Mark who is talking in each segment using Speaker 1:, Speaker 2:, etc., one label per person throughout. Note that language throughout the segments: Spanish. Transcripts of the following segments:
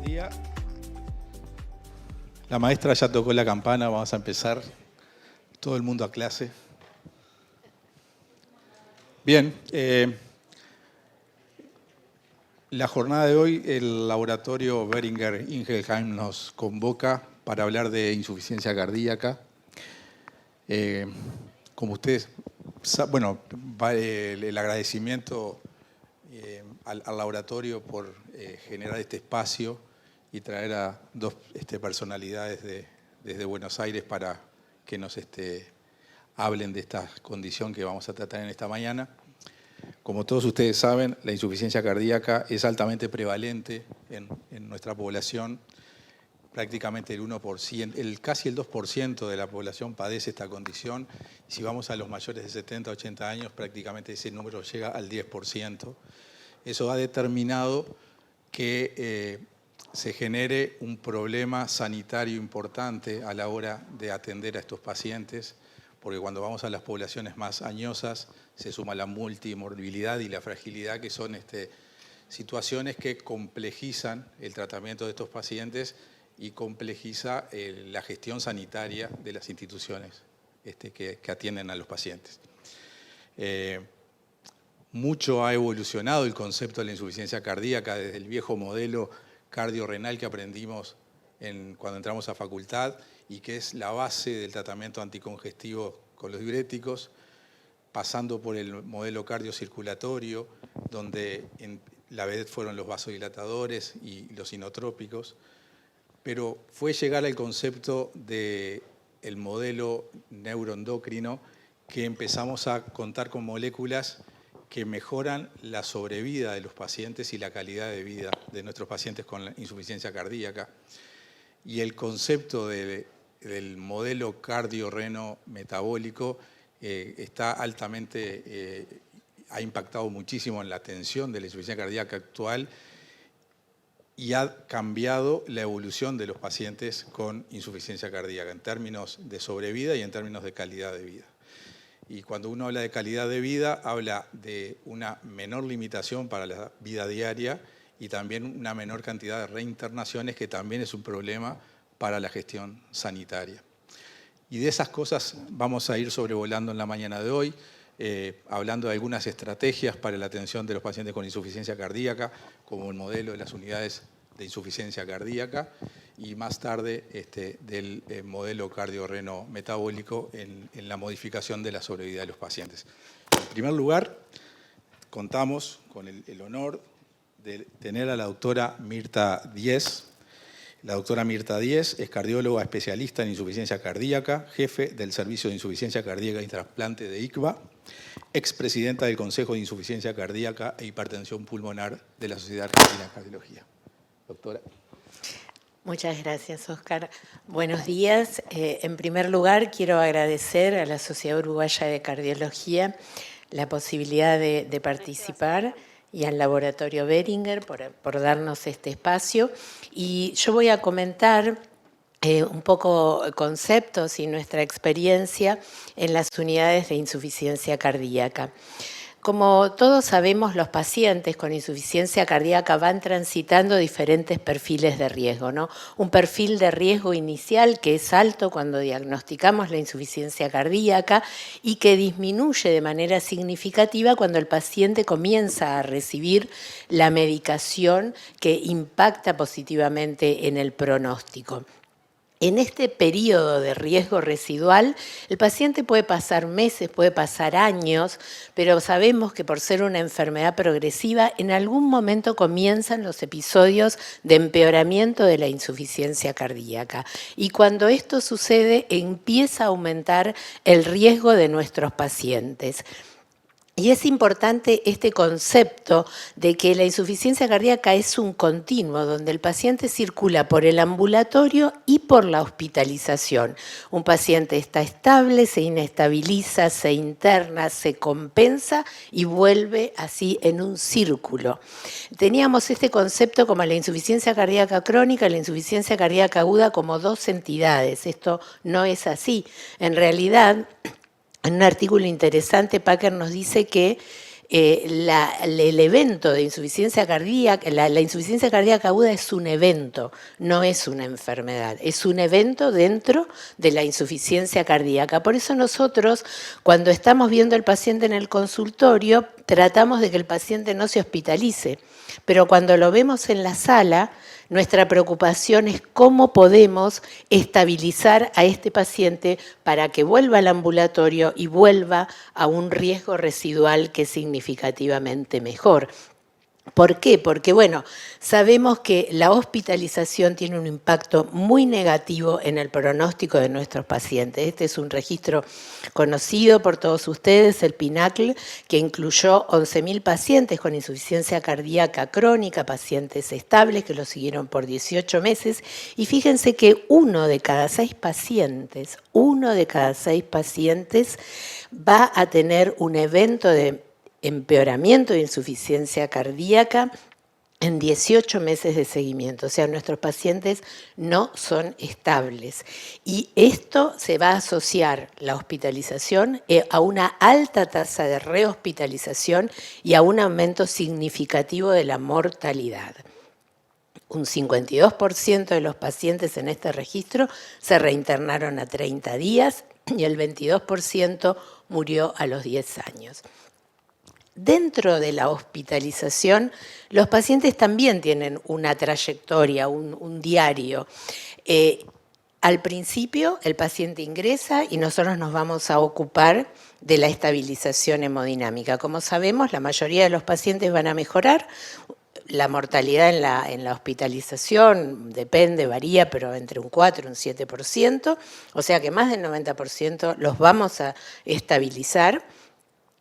Speaker 1: Buen día. La maestra ya tocó la campana, vamos a empezar. Todo el mundo a clase. Bien, la jornada de hoy, el laboratorio Boehringer Ingelheim nos convoca para hablar de insuficiencia cardíaca. Como ustedes saben, bueno, el agradecimiento al laboratorio por generar este espacio y traer a dos personalidades desde Buenos Aires para que nos hablen de esta condición que vamos a tratar en esta mañana. Como todos ustedes saben, la insuficiencia cardíaca es altamente prevalente en nuestra población. Prácticamente el 1%, casi el 2% de la población padece esta condición. Si vamos a los mayores de 70, 80 años, prácticamente ese número llega al 10%. Eso ha determinado que se genere un problema sanitario importante a la hora de atender a estos pacientes, porque cuando vamos a las poblaciones más añosas se suma la multimorbilidad y la fragilidad, que son situaciones que complejizan el tratamiento de estos pacientes y complejiza la gestión sanitaria de las instituciones que atienden a los pacientes. Mucho ha evolucionado el concepto de la insuficiencia cardíaca desde el viejo modelo cardiorrenal que aprendimos cuando entramos a facultad y que es la base del tratamiento anticongestivo con los diuréticos, pasando por el modelo cardiocirculatorio, donde la vedette fueron los vasodilatadores y los inotrópicos, pero fue llegar al concepto del modelo neuroendocrino que empezamos a contar con moléculas que mejoran la sobrevida de los pacientes y la calidad de vida de nuestros pacientes con la insuficiencia cardíaca. Y el concepto del modelo cardiorreno-metabólico está altamente, ha impactado muchísimo en la atención de la insuficiencia cardíaca actual y ha cambiado la evolución de los pacientes con insuficiencia cardíaca en términos de sobrevida y en términos de calidad de vida. Y cuando uno habla de calidad de vida, habla de una menor limitación para la vida diaria y también una menor cantidad de reinternaciones, que también es un problema para la gestión sanitaria. Y de esas cosas vamos a ir sobrevolando en la mañana de hoy, hablando de algunas estrategias para la atención de los pacientes con insuficiencia cardíaca, como el modelo de las unidades de insuficiencia cardíaca, y más tarde del modelo cardiorreno-metabólico en la modificación de la sobrevida de los pacientes. En primer lugar, contamos con el honor de tener a la doctora Mirta Diez. La doctora Mirta Diez es cardióloga especialista en insuficiencia cardíaca, jefe del Servicio de Insuficiencia Cardíaca y Trasplante de ICVA, expresidenta del Consejo de Insuficiencia Cardíaca e Hipertensión Pulmonar de la Sociedad Argentina de Cardiología. Doctora.
Speaker 2: Muchas gracias, Oscar. Buenos días. En primer lugar, quiero agradecer a la Sociedad Uruguaya de Cardiología la posibilidad de participar y al Laboratorio Boehringer por darnos este espacio. Y yo voy a comentar un poco conceptos y nuestra experiencia en las unidades de insuficiencia cardíaca. Como todos sabemos, los pacientes con insuficiencia cardíaca van transitando diferentes perfiles de riesgo, ¿no? Un perfil de riesgo inicial que es alto cuando diagnosticamos la insuficiencia cardíaca y que disminuye de manera significativa cuando el paciente comienza a recibir la medicación que impacta positivamente en el pronóstico. En este periodo de riesgo residual, el paciente puede pasar meses, puede pasar años, pero sabemos que por ser una enfermedad progresiva, en algún momento comienzan los episodios de empeoramiento de la insuficiencia cardíaca. Y cuando esto sucede, empieza a aumentar el riesgo de nuestros pacientes. Y es importante este concepto de que la insuficiencia cardíaca es un continuo, donde el paciente circula por el ambulatorio y por la hospitalización. Un paciente está estable, se inestabiliza, se interna, se compensa y vuelve así en un círculo. Teníamos este concepto como la insuficiencia cardíaca crónica y la insuficiencia cardíaca aguda como dos entidades. Esto no es así. En realidad, en un artículo interesante, Packer nos dice que el evento de insuficiencia cardíaca, la insuficiencia cardíaca aguda es un evento, no es una enfermedad, es un evento dentro de la insuficiencia cardíaca. Por eso nosotros, cuando estamos viendo al paciente en el consultorio, tratamos de que el paciente no se hospitalice, pero cuando lo vemos en la sala, nuestra preocupación es cómo podemos estabilizar a este paciente para que vuelva al ambulatorio y vuelva a un riesgo residual que es significativamente mejor. ¿Por qué? Porque, bueno, sabemos que la hospitalización tiene un impacto muy negativo en el pronóstico de nuestros pacientes. Este es un registro conocido por todos ustedes, el PINACL, que incluyó 11.000 pacientes con insuficiencia cardíaca crónica, pacientes estables que lo siguieron por 18 meses. Y fíjense que uno de cada 6 pacientes va a tener un evento de empeoramiento de insuficiencia cardíaca en 18 meses de seguimiento. O sea, nuestros pacientes no son estables. Y esto se va a asociar, la hospitalización, a una alta tasa de rehospitalización y a un aumento significativo de la mortalidad. Un 52% de los pacientes en este registro se reinternaron a 30 días y el 22% murió a los 10 años. Dentro de la hospitalización, los pacientes también tienen una trayectoria, un diario. Al principio, el paciente ingresa y nosotros nos vamos a ocupar de la estabilización hemodinámica. Como sabemos, la mayoría de los pacientes van a mejorar. La mortalidad en la hospitalización depende, varía, pero entre un 4 y un 7%. O sea que más del 90% los vamos a estabilizar.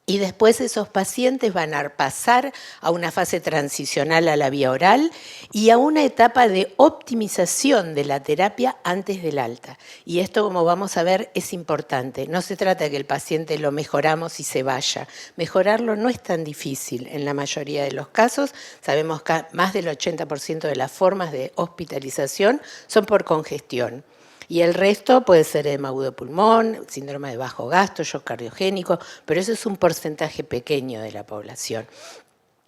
Speaker 2: Y después esos pacientes van a pasar a una fase transicional a la vía oral y a una etapa de optimización de la terapia antes del alta. Y esto, como vamos a ver, es importante. No se trata de que el paciente lo mejoramos y se vaya. Mejorarlo no es tan difícil en la mayoría de los casos. Sabemos que más del 80% de las formas de hospitalización son por congestión. Y el resto puede ser edema agudo de pulmón, síndrome de bajo gasto, shock cardiogénico, pero eso es un porcentaje pequeño de la población.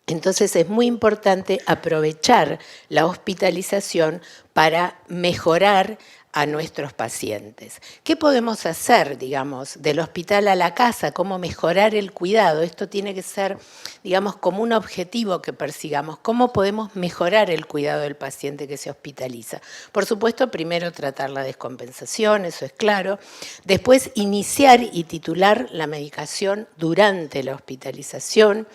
Speaker 2: Entonces es muy importante aprovechar la hospitalización para mejorar a nuestros pacientes. ¿Qué podemos hacer, digamos, del hospital a la casa? ¿Cómo mejorar el cuidado? Esto tiene que ser, digamos, como un objetivo que persigamos. ¿Cómo podemos mejorar el cuidado del paciente que se hospitaliza? Por supuesto, primero tratar la descompensación, eso es claro. Después, iniciar y titular la medicación durante la hospitalización.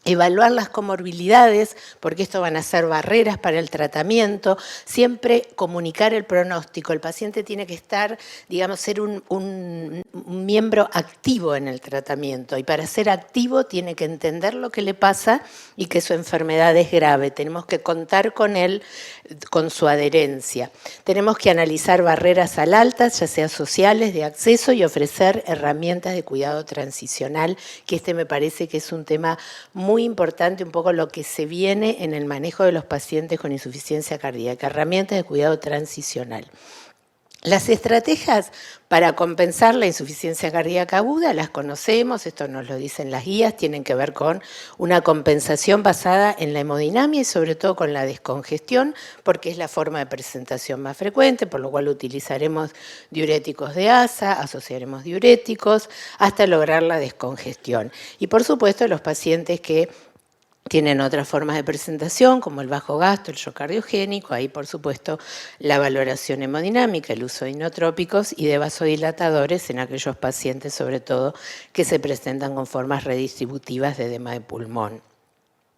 Speaker 2: Evaluar las comorbilidades, porque esto van a ser barreras para el tratamiento, siempre comunicar el pronóstico. El paciente tiene que estar, digamos, ser un miembro activo en el tratamiento, y para ser activo tiene que entender lo que le pasa y que su enfermedad es grave. Tenemos que contar con él, con su adherencia. Tenemos que analizar barreras al alta, ya sea sociales, de acceso, y ofrecer herramientas de cuidado transicional, que me parece que es un tema muy importante, un poco lo que se viene en el manejo de los pacientes con insuficiencia cardíaca, herramientas de cuidado transicional. Las estrategias para compensar la insuficiencia cardíaca aguda las conocemos, esto nos lo dicen las guías, tienen que ver con una compensación basada en la hemodinamia y sobre todo con la descongestión, porque es la forma de presentación más frecuente, por lo cual utilizaremos diuréticos de ASA, asociaremos diuréticos, hasta lograr la descongestión. Y por supuesto los pacientes que tienen otras formas de presentación, como el bajo gasto, el shock cardiogénico, ahí por supuesto la valoración hemodinámica, el uso de inotrópicos y de vasodilatadores en aquellos pacientes sobre todo que se presentan con formas redistributivas de edema de pulmón.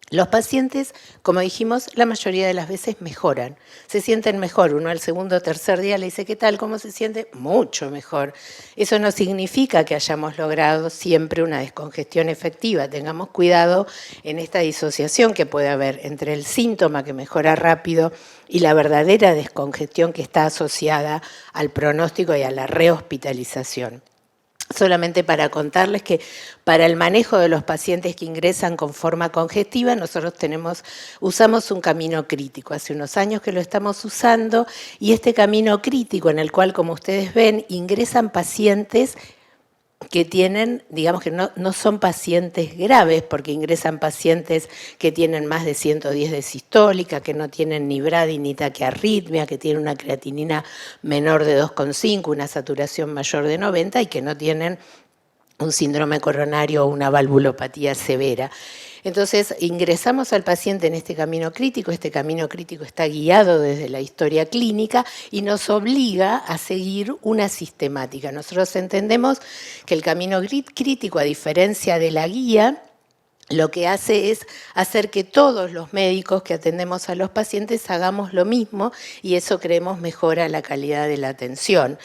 Speaker 2: Los pacientes, como dijimos, la mayoría de las veces mejoran, se sienten mejor. Uno al segundo o tercer día le dice, ¿qué tal? ¿Cómo se siente? Mucho mejor. Eso no significa que hayamos logrado siempre una descongestión efectiva. Tengamos cuidado en esta disociación que puede haber entre el síntoma que mejora rápido y la verdadera descongestión que está asociada al pronóstico y a la rehospitalización. Solamente para contarles que para el manejo de los pacientes que ingresan con forma congestiva, nosotros usamos un camino crítico. Hace unos años que lo estamos usando y este camino crítico en el cual, como ustedes ven, ingresan pacientes que tienen, digamos que no son pacientes graves, porque ingresan pacientes que tienen más de 110 de sistólica, que no tienen ni bradi ni taquiarritmia, que tienen una creatinina menor de 2,5, una saturación mayor de 90 y que no tienen un síndrome coronario o una valvulopatía severa. Entonces, ingresamos al paciente en este camino crítico está guiado desde la historia clínica y nos obliga a seguir una sistemática. Nosotros entendemos que el camino crítico, a diferencia de la guía, lo que hace es hacer que todos los médicos que atendemos a los pacientes hagamos lo mismo y eso creemos mejora la calidad de la atención.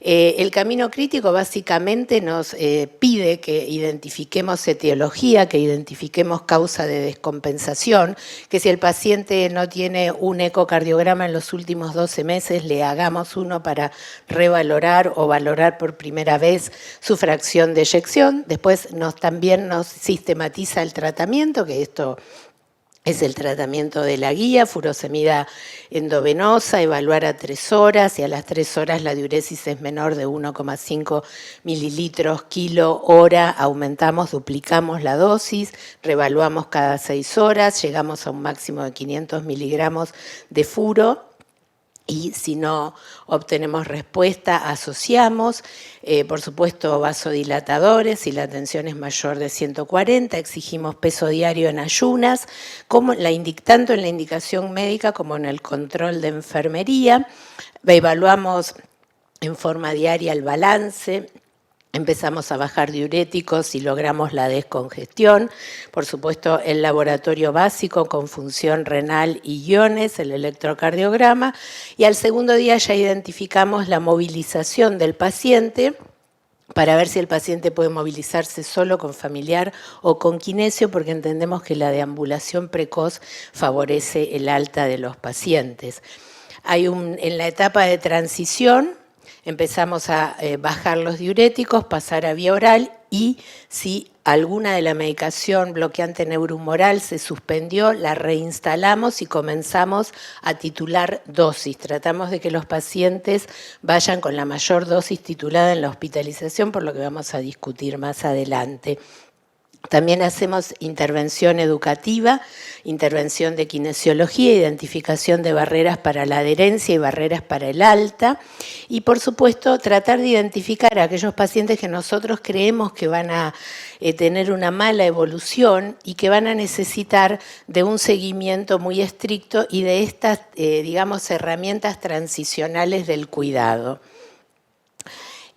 Speaker 2: El camino crítico básicamente nos pide que identifiquemos etiología, que identifiquemos causa de descompensación, que si el paciente no tiene un ecocardiograma en los últimos 12 meses, le hagamos uno para revalorar o valorar por primera vez su fracción de eyección. Después también nos sistematiza el tratamiento, que esto es el tratamiento de la guía, furosemida endovenosa, evaluar a 3 horas y a las 3 horas la diuresis es menor de 1,5 mililitros kilo hora, aumentamos, duplicamos la dosis, revaluamos cada 6 horas, llegamos a un máximo de 500 miligramos de furo. Y si no obtenemos respuesta, asociamos, por supuesto, vasodilatadores, si la tensión es mayor de 140, exigimos peso diario en ayunas, tanto en la indicación médica como en el control de enfermería. Evaluamos en forma diaria el balance. Empezamos a bajar diuréticos y logramos la descongestión. Por supuesto, el laboratorio básico con función renal y iones, el electrocardiograma. Y al segundo día ya identificamos la movilización del paciente para ver si el paciente puede movilizarse solo con familiar o con kinesio, porque entendemos que la deambulación precoz favorece el alta de los pacientes. En la etapa de transición, empezamos a bajar los diuréticos, pasar a vía oral y si alguna de la medicación bloqueante neurohumoral se suspendió, la reinstalamos y comenzamos a titular dosis. Tratamos de que los pacientes vayan con la mayor dosis titulada en la hospitalización, por lo que vamos a discutir más adelante. También hacemos intervención educativa, intervención de kinesiología, identificación de barreras para la adherencia y barreras para el alta. Y, por supuesto, tratar de identificar a aquellos pacientes que nosotros creemos que van a tener una mala evolución y que van a necesitar de un seguimiento muy estricto y de estas, digamos, herramientas transicionales del cuidado.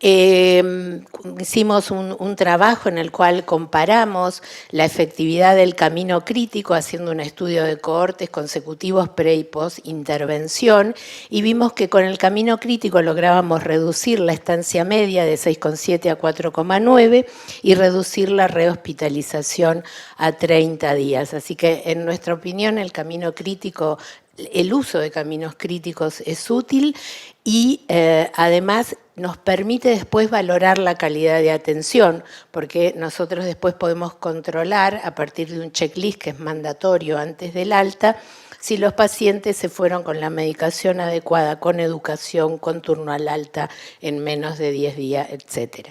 Speaker 2: Hicimos un trabajo en el cual comparamos la efectividad del camino crítico haciendo un estudio de cohortes consecutivos pre y post intervención y vimos que con el camino crítico lográbamos reducir la estancia media de 6,7 a 4,9 y reducir la rehospitalización a 30 días. Así que en nuestra opinión el camino crítico, el uso de caminos críticos es útil y además nos permite después valorar la calidad de atención, porque nosotros después podemos controlar a partir de un checklist que es mandatorio antes del alta, si los pacientes se fueron con la medicación adecuada, con educación, con turno al alta en menos de 10 días, etc.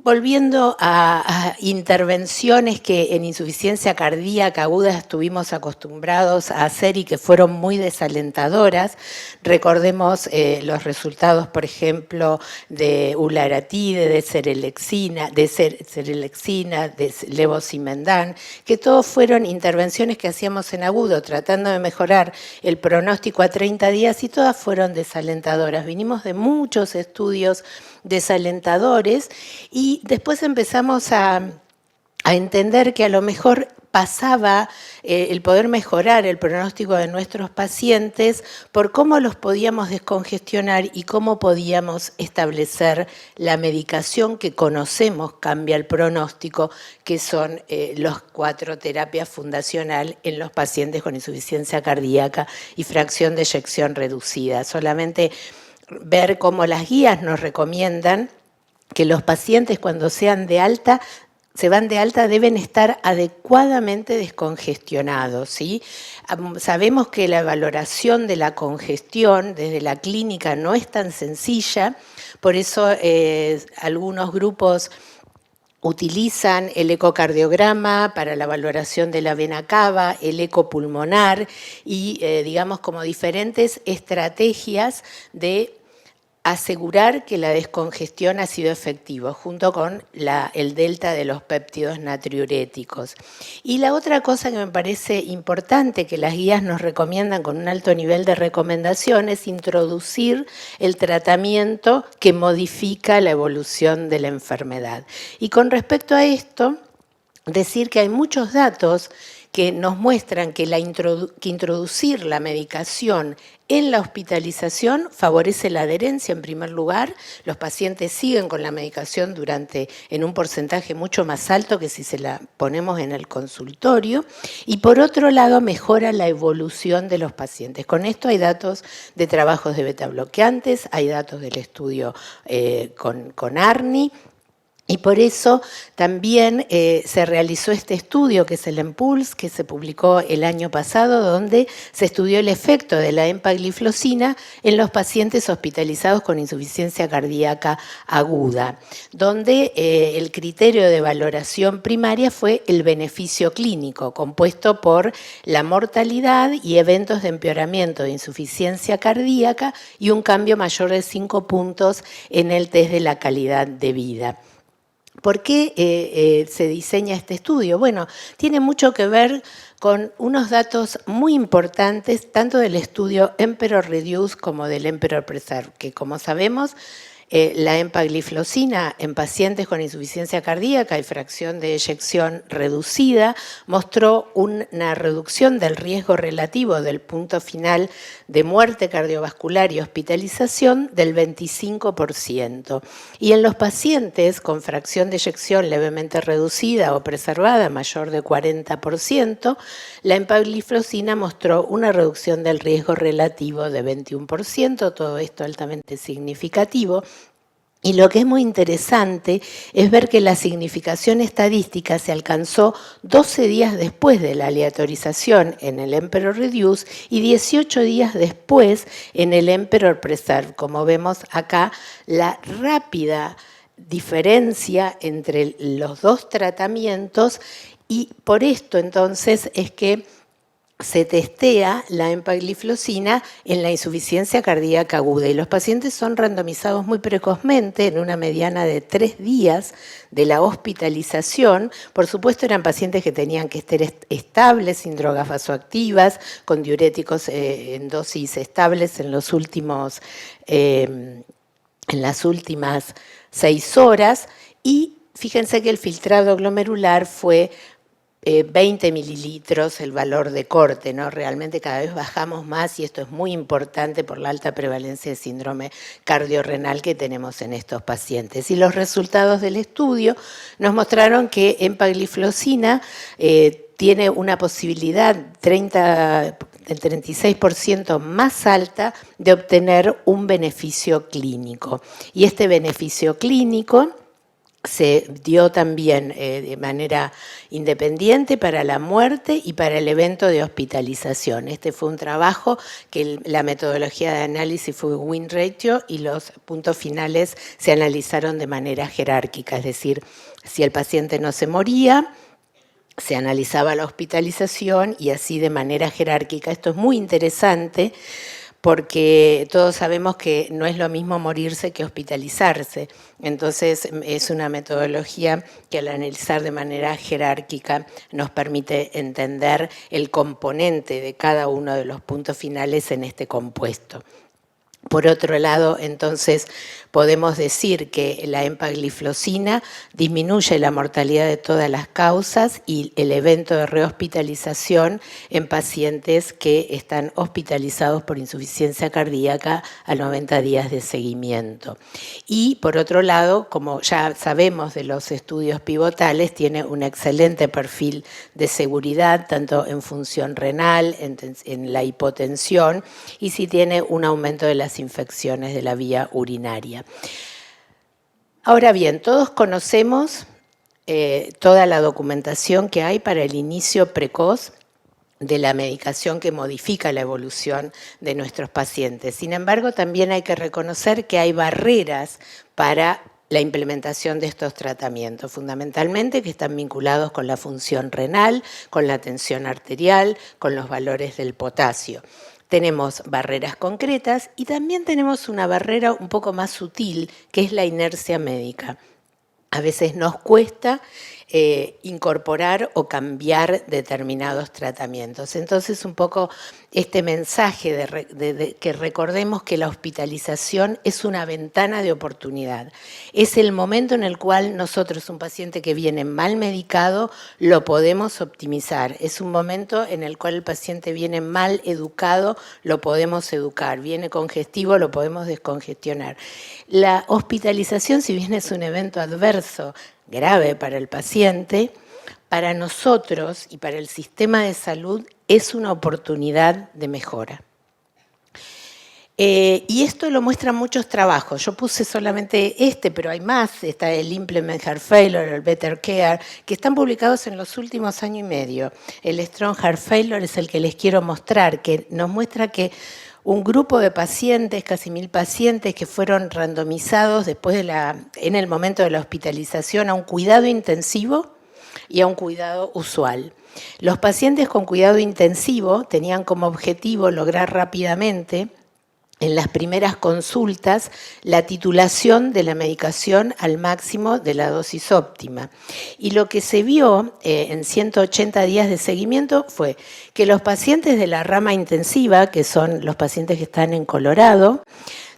Speaker 2: Volviendo a intervenciones que en insuficiencia cardíaca aguda estuvimos acostumbrados a hacer y que fueron muy desalentadoras, recordemos los resultados, por ejemplo, de ularatide, de serelexina, de levosimendan, que todos fueron intervenciones que hacíamos en agudo tratando de mejorar el pronóstico a 30 días y todas fueron desalentadoras. Vinimos de muchos estudios desalentadores y después empezamos a entender que a lo mejor pasaba el poder mejorar el pronóstico de nuestros pacientes por cómo los podíamos descongestionar y cómo podíamos establecer la medicación que conocemos cambia el pronóstico, que son los 4 terapias fundacionales en los pacientes con insuficiencia cardíaca y fracción de eyección reducida. Solamente ver cómo las guías nos recomiendan que los pacientes cuando sean de alta se van de alta deben estar adecuadamente descongestionados, ¿sí? Sabemos que la valoración de la congestión desde la clínica no es tan sencilla, por eso algunos grupos utilizan el ecocardiograma para la valoración de la vena cava, el ecopulmonar y, digamos, como diferentes estrategias de asegurar que la descongestión ha sido efectiva, junto con el delta de los péptidos natriuréticos. Y la otra cosa que me parece importante, que las guías nos recomiendan con un alto nivel de recomendación, es introducir el tratamiento que modifica la evolución de la enfermedad. Y con respecto a esto, decir que hay muchos datos que nos muestran que introducir la medicación en la hospitalización favorece la adherencia en primer lugar. Los pacientes siguen con la medicación en un porcentaje mucho más alto que si se la ponemos en el consultorio. Y por otro lado, mejora la evolución de los pacientes. Con esto hay datos de trabajos de beta bloqueantes, hay datos del estudio con ARNI. Y por eso también se realizó este estudio, que es el EMPULSE, que se publicó el año pasado, donde se estudió el efecto de la empagliflozina en los pacientes hospitalizados con insuficiencia cardíaca aguda, donde el criterio de valoración primaria fue el beneficio clínico, compuesto por la mortalidad y eventos de empeoramiento de insuficiencia cardíaca y un cambio mayor de 5 puntos en el test de la calidad de vida. ¿Por qué se diseña este estudio? Bueno, tiene mucho que ver con unos datos muy importantes, tanto del estudio Emperor Reduce como del Emperor Preserve, que como sabemos, la empagliflozina en pacientes con insuficiencia cardíaca y fracción de eyección reducida mostró una reducción del riesgo relativo del punto final de muerte cardiovascular y hospitalización del 25%. Y en los pacientes con fracción de eyección levemente reducida o preservada mayor de 40%, la empagliflozina mostró una reducción del riesgo relativo de 21%, todo esto altamente significativo. Y lo que es muy interesante es ver que la significación estadística se alcanzó 12 días después de la aleatorización en el Emperor Reduce y 18 días después en el Emperor Preserve. Como vemos acá, la rápida diferencia entre los dos tratamientos, y por esto entonces es que se testea la empagliflozina en la insuficiencia cardíaca aguda y los pacientes son randomizados muy precozmente, en una mediana de 3 días de la hospitalización. Por supuesto, eran pacientes que tenían que estar estables, sin drogas vasoactivas, con diuréticos en dosis estables en las últimas 6 horas, y fíjense que el filtrado glomerular fue 20 mililitros el valor de corte, ¿no? Realmente cada vez bajamos más y esto es muy importante por la alta prevalencia de síndrome cardiorrenal que tenemos en estos pacientes. Y los resultados del estudio nos mostraron que empagliflozina tiene una posibilidad del 36% más alta de obtener un beneficio clínico. Y este beneficio clínico se dio también de manera independiente para la muerte y para el evento de hospitalización. Este fue un trabajo que la metodología de análisis fue win ratio y los puntos finales se analizaron de manera jerárquica, es decir, si el paciente no se moría, se analizaba la hospitalización y así de manera jerárquica. Esto es muy interesante porque todos sabemos que no es lo mismo morirse que hospitalizarse. Entonces, es una metodología que al analizar de manera jerárquica nos permite entender el componente de cada uno de los puntos finales en este compuesto. Por otro lado, entonces, podemos decir que la empagliflozina disminuye la mortalidad de todas las causas y el evento de rehospitalización en pacientes que están hospitalizados por insuficiencia cardíaca a 90 días de seguimiento. Y, por otro lado, como ya sabemos de los estudios pivotales, tiene un excelente perfil de seguridad, tanto en función renal, en la hipotensión, y sí tiene un aumento de las infecciones de la vía urinaria. Ahora bien, todos conocemos toda la documentación que hay para el inicio precoz de la medicación que modifica la evolución de nuestros pacientes. Sin embargo, también hay que reconocer que hay barreras para la implementación de estos tratamientos, fundamentalmente que están vinculados con la función renal, con la tensión arterial, con los valores del potasio. Tenemos barreras concretas y también tenemos una barrera un poco más sutil, que es la inercia médica. A veces nos cuesta incorporar o cambiar determinados tratamientos. Entonces, un poco este mensaje de que recordemos que la hospitalización es una ventana de oportunidad. Es el momento en el cual nosotros, un paciente que viene mal medicado, lo podemos optimizar. Es un momento en el cual el paciente viene mal educado, lo podemos educar. Viene congestivo, lo podemos descongestionar. La hospitalización, si bien es un evento adverso, grave para el paciente, para nosotros y para el sistema de salud es una oportunidad de mejora. Y esto lo muestran muchos trabajos. Yo puse solamente pero hay más. Está el Implement Heart Failure, el Better Care, que están publicados en los últimos años y medio. El Strong Heart Failure es el que les quiero mostrar, que nos muestra que un grupo de pacientes, casi 1000 pacientes, que fueron randomizados en el momento de la hospitalización a un cuidado intensivo y a un cuidado usual. Los pacientes con cuidado intensivo tenían como objetivo lograr rápidamente, en las primeras consultas, la titulación de la medicación al máximo de la dosis óptima. Y lo que se vio en 180 días de seguimiento fue que los pacientes de la rama intensiva, que son los pacientes que están en Colorado,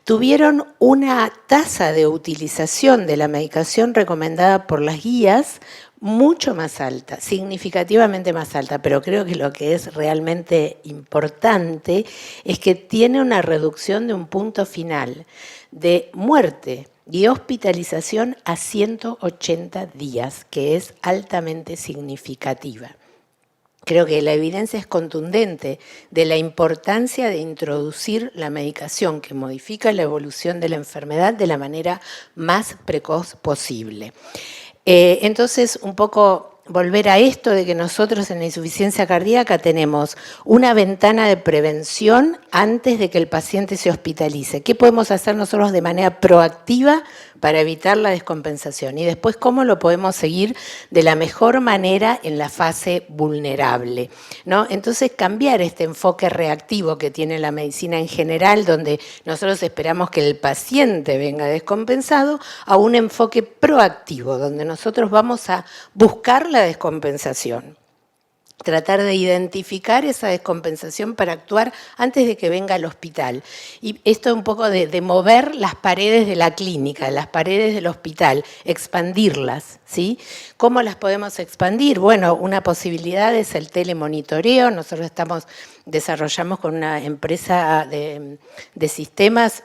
Speaker 2: tuvieron una tasa de utilización de la medicación recomendada por las guías mucho más alta, significativamente más alta, pero creo que lo que es realmente importante es que tiene una reducción de un punto final de muerte y hospitalización a 180 días, que es altamente significativa. Creo que la evidencia es contundente de la importancia de introducir la medicación que modifica la evolución de la enfermedad de la manera más precoz posible. Entonces, un poco volver a esto de que nosotros en la insuficiencia cardíaca tenemos una ventana de prevención antes de que el paciente se hospitalice. ¿Qué podemos hacer nosotros de manera proactiva para evitar la descompensación? Y después, ¿cómo lo podemos seguir de la mejor manera en la fase vulnerable, ¿no? Entonces, cambiar este enfoque reactivo que tiene la medicina en general, donde nosotros esperamos que el paciente venga descompensado, a un enfoque proactivo, donde nosotros vamos a buscar la descompensación. Tratar de identificar esa descompensación para actuar antes de que venga al hospital. Y esto es un poco de mover las paredes de la clínica, las paredes del hospital, expandirlas, ¿sí? ¿Cómo las podemos expandir? Bueno, una posibilidad es el telemonitoreo. Nosotros desarrollamos con una empresa de sistemas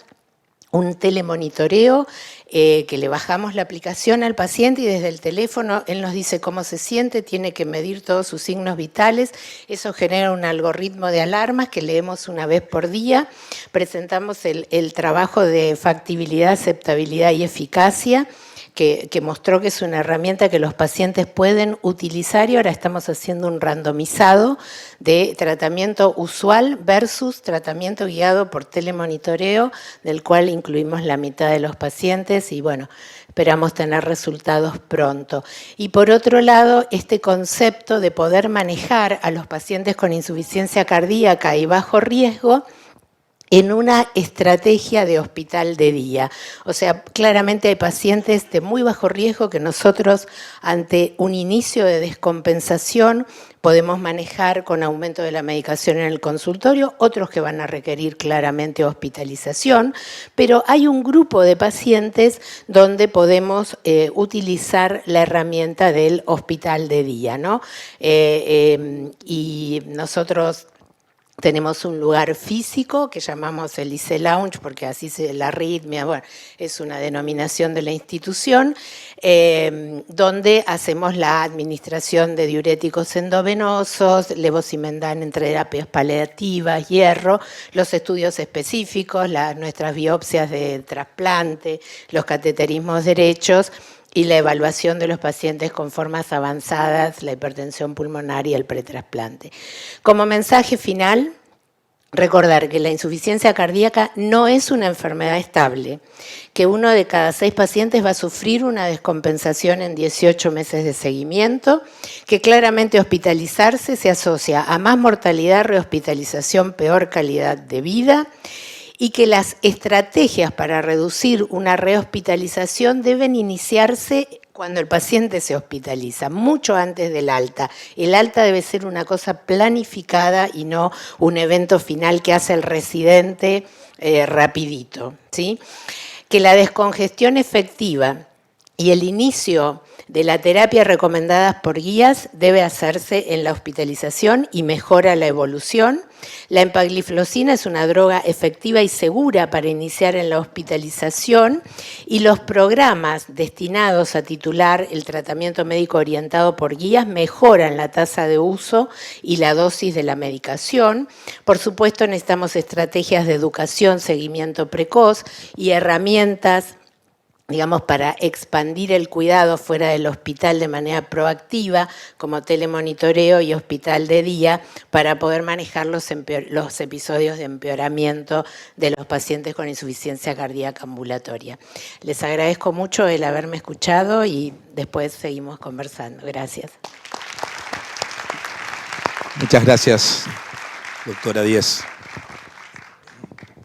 Speaker 2: un telemonitoreo que le bajamos la aplicación al paciente y desde el teléfono él nos dice cómo se siente, tiene que medir todos sus signos vitales. Eso genera un algoritmo de alarmas que leemos una vez por día. Presentamos el trabajo de factibilidad, aceptabilidad y eficacia, que mostró que es una herramienta que los pacientes pueden utilizar y ahora estamos haciendo un randomizado de tratamiento usual versus tratamiento guiado por telemonitoreo, del cual incluimos la mitad de los pacientes y bueno, esperamos tener resultados pronto. Y por otro lado, este concepto de poder manejar a los pacientes con insuficiencia cardíaca y bajo riesgo en una estrategia de hospital de día. O sea, claramente hay pacientes de muy bajo riesgo que nosotros, ante un inicio de descompensación, podemos manejar con aumento de la medicación en el consultorio, otros que van a requerir claramente hospitalización, pero hay un grupo de pacientes donde podemos utilizar la herramienta del hospital de día, ¿no? Y nosotros tenemos un lugar físico que llamamos el IC Lounge, porque así la arritmia, bueno, es una denominación de la institución, donde hacemos la administración de diuréticos endovenosos, levosimendan en terapias paliativas, hierro, los estudios específicos, nuestras biopsias de trasplante, los cateterismos derechos, y la evaluación de los pacientes con formas avanzadas, la hipertensión pulmonar y el pretrasplante. Como mensaje final, recordar que la insuficiencia cardíaca no es una enfermedad estable, que 1 de cada 6 pacientes va a sufrir una descompensación en 18 meses de seguimiento, que claramente hospitalizarse se asocia a más mortalidad, rehospitalización, peor calidad de vida, y que las estrategias para reducir una rehospitalización deben iniciarse cuando el paciente se hospitaliza, mucho antes del alta. El alta debe ser una cosa planificada y no un evento final que hace el residente rapidito, ¿sí? Que la descongestión efectiva y el inicio de la terapia recomendadas por guías debe hacerse en la hospitalización y mejora la evolución. La empagliflozina es una droga efectiva y segura para iniciar en la hospitalización y los programas destinados a titular el tratamiento médico orientado por guías mejoran la tasa de uso y la dosis de la medicación. Por supuesto, necesitamos estrategias de educación, seguimiento precoz y herramientas, digamos, para expandir el cuidado fuera del hospital de manera proactiva, como telemonitoreo y hospital de día, para poder manejar los episodios de empeoramiento de los pacientes con insuficiencia cardíaca ambulatoria. Les agradezco mucho el haberme escuchado y después seguimos conversando. Gracias.
Speaker 1: Muchas gracias, doctora Díez.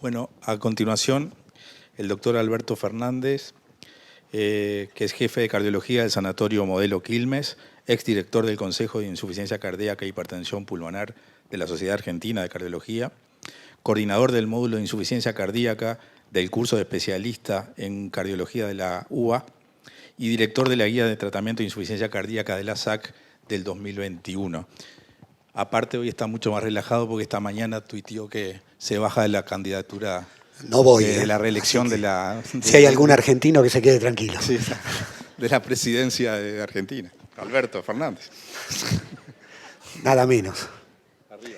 Speaker 1: Bueno, a continuación, el doctor Alberto Fernández, que es jefe de cardiología del Sanatorio Modelo Quilmes, exdirector del Consejo de Insuficiencia Cardíaca e Hipertensión Pulmonar de la Sociedad Argentina de Cardiología, coordinador del módulo de insuficiencia cardíaca del curso de especialista en cardiología de la UBA y director de la guía de tratamiento de insuficiencia cardíaca de la SAC del 2021. Aparte, hoy está mucho más relajado porque esta mañana tuiteó que se baja de la candidatura.
Speaker 3: No voy.
Speaker 1: De la reelección de la...
Speaker 3: Si hay algún argentino que se quede tranquilo.
Speaker 1: Sí, de la presidencia de Argentina. Alberto Fernández.
Speaker 3: Nada menos. Arriba.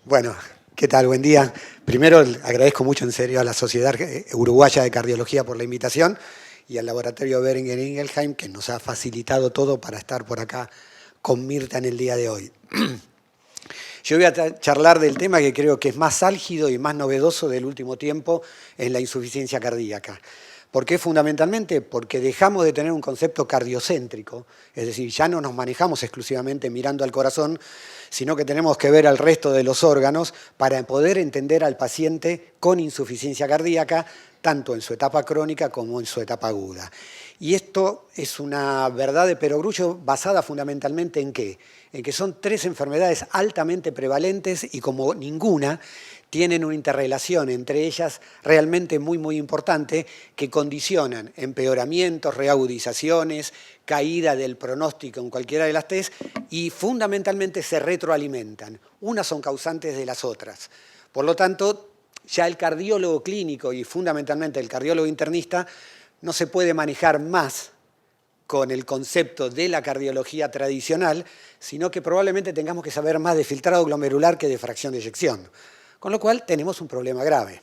Speaker 3: Bueno, ¿qué tal? Buen día. Primero, agradezco mucho en serio a la Sociedad Uruguaya de Cardiología por la invitación y al laboratorio Boehringer Ingelheim, que nos ha facilitado todo para estar por acá con Mirta en el día de hoy. Yo voy a charlar del tema que creo que es más álgido y más novedoso del último tiempo en la insuficiencia cardíaca. ¿Por qué? Fundamentalmente porque dejamos de tener un concepto cardiocéntrico, es decir, ya no nos manejamos exclusivamente mirando al corazón, sino que tenemos que ver al resto de los órganos para poder entender al paciente con insuficiencia cardíaca, tanto en su etapa crónica como en su etapa aguda. Y esto es una verdad de perogrullo basada fundamentalmente ¿en qué? En que son 3 enfermedades altamente prevalentes y como ninguna tienen una interrelación entre ellas realmente muy, muy importante que condicionan empeoramientos, reagudizaciones, caída del pronóstico en cualquiera de las 3 y fundamentalmente se retroalimentan. Unas son causantes de las otras. Por lo tanto, ya el cardiólogo clínico y fundamentalmente el cardiólogo internista no se puede manejar más con el concepto de la cardiología tradicional, sino que probablemente tengamos que saber más de filtrado glomerular que de fracción de eyección. Con lo cual tenemos un problema grave.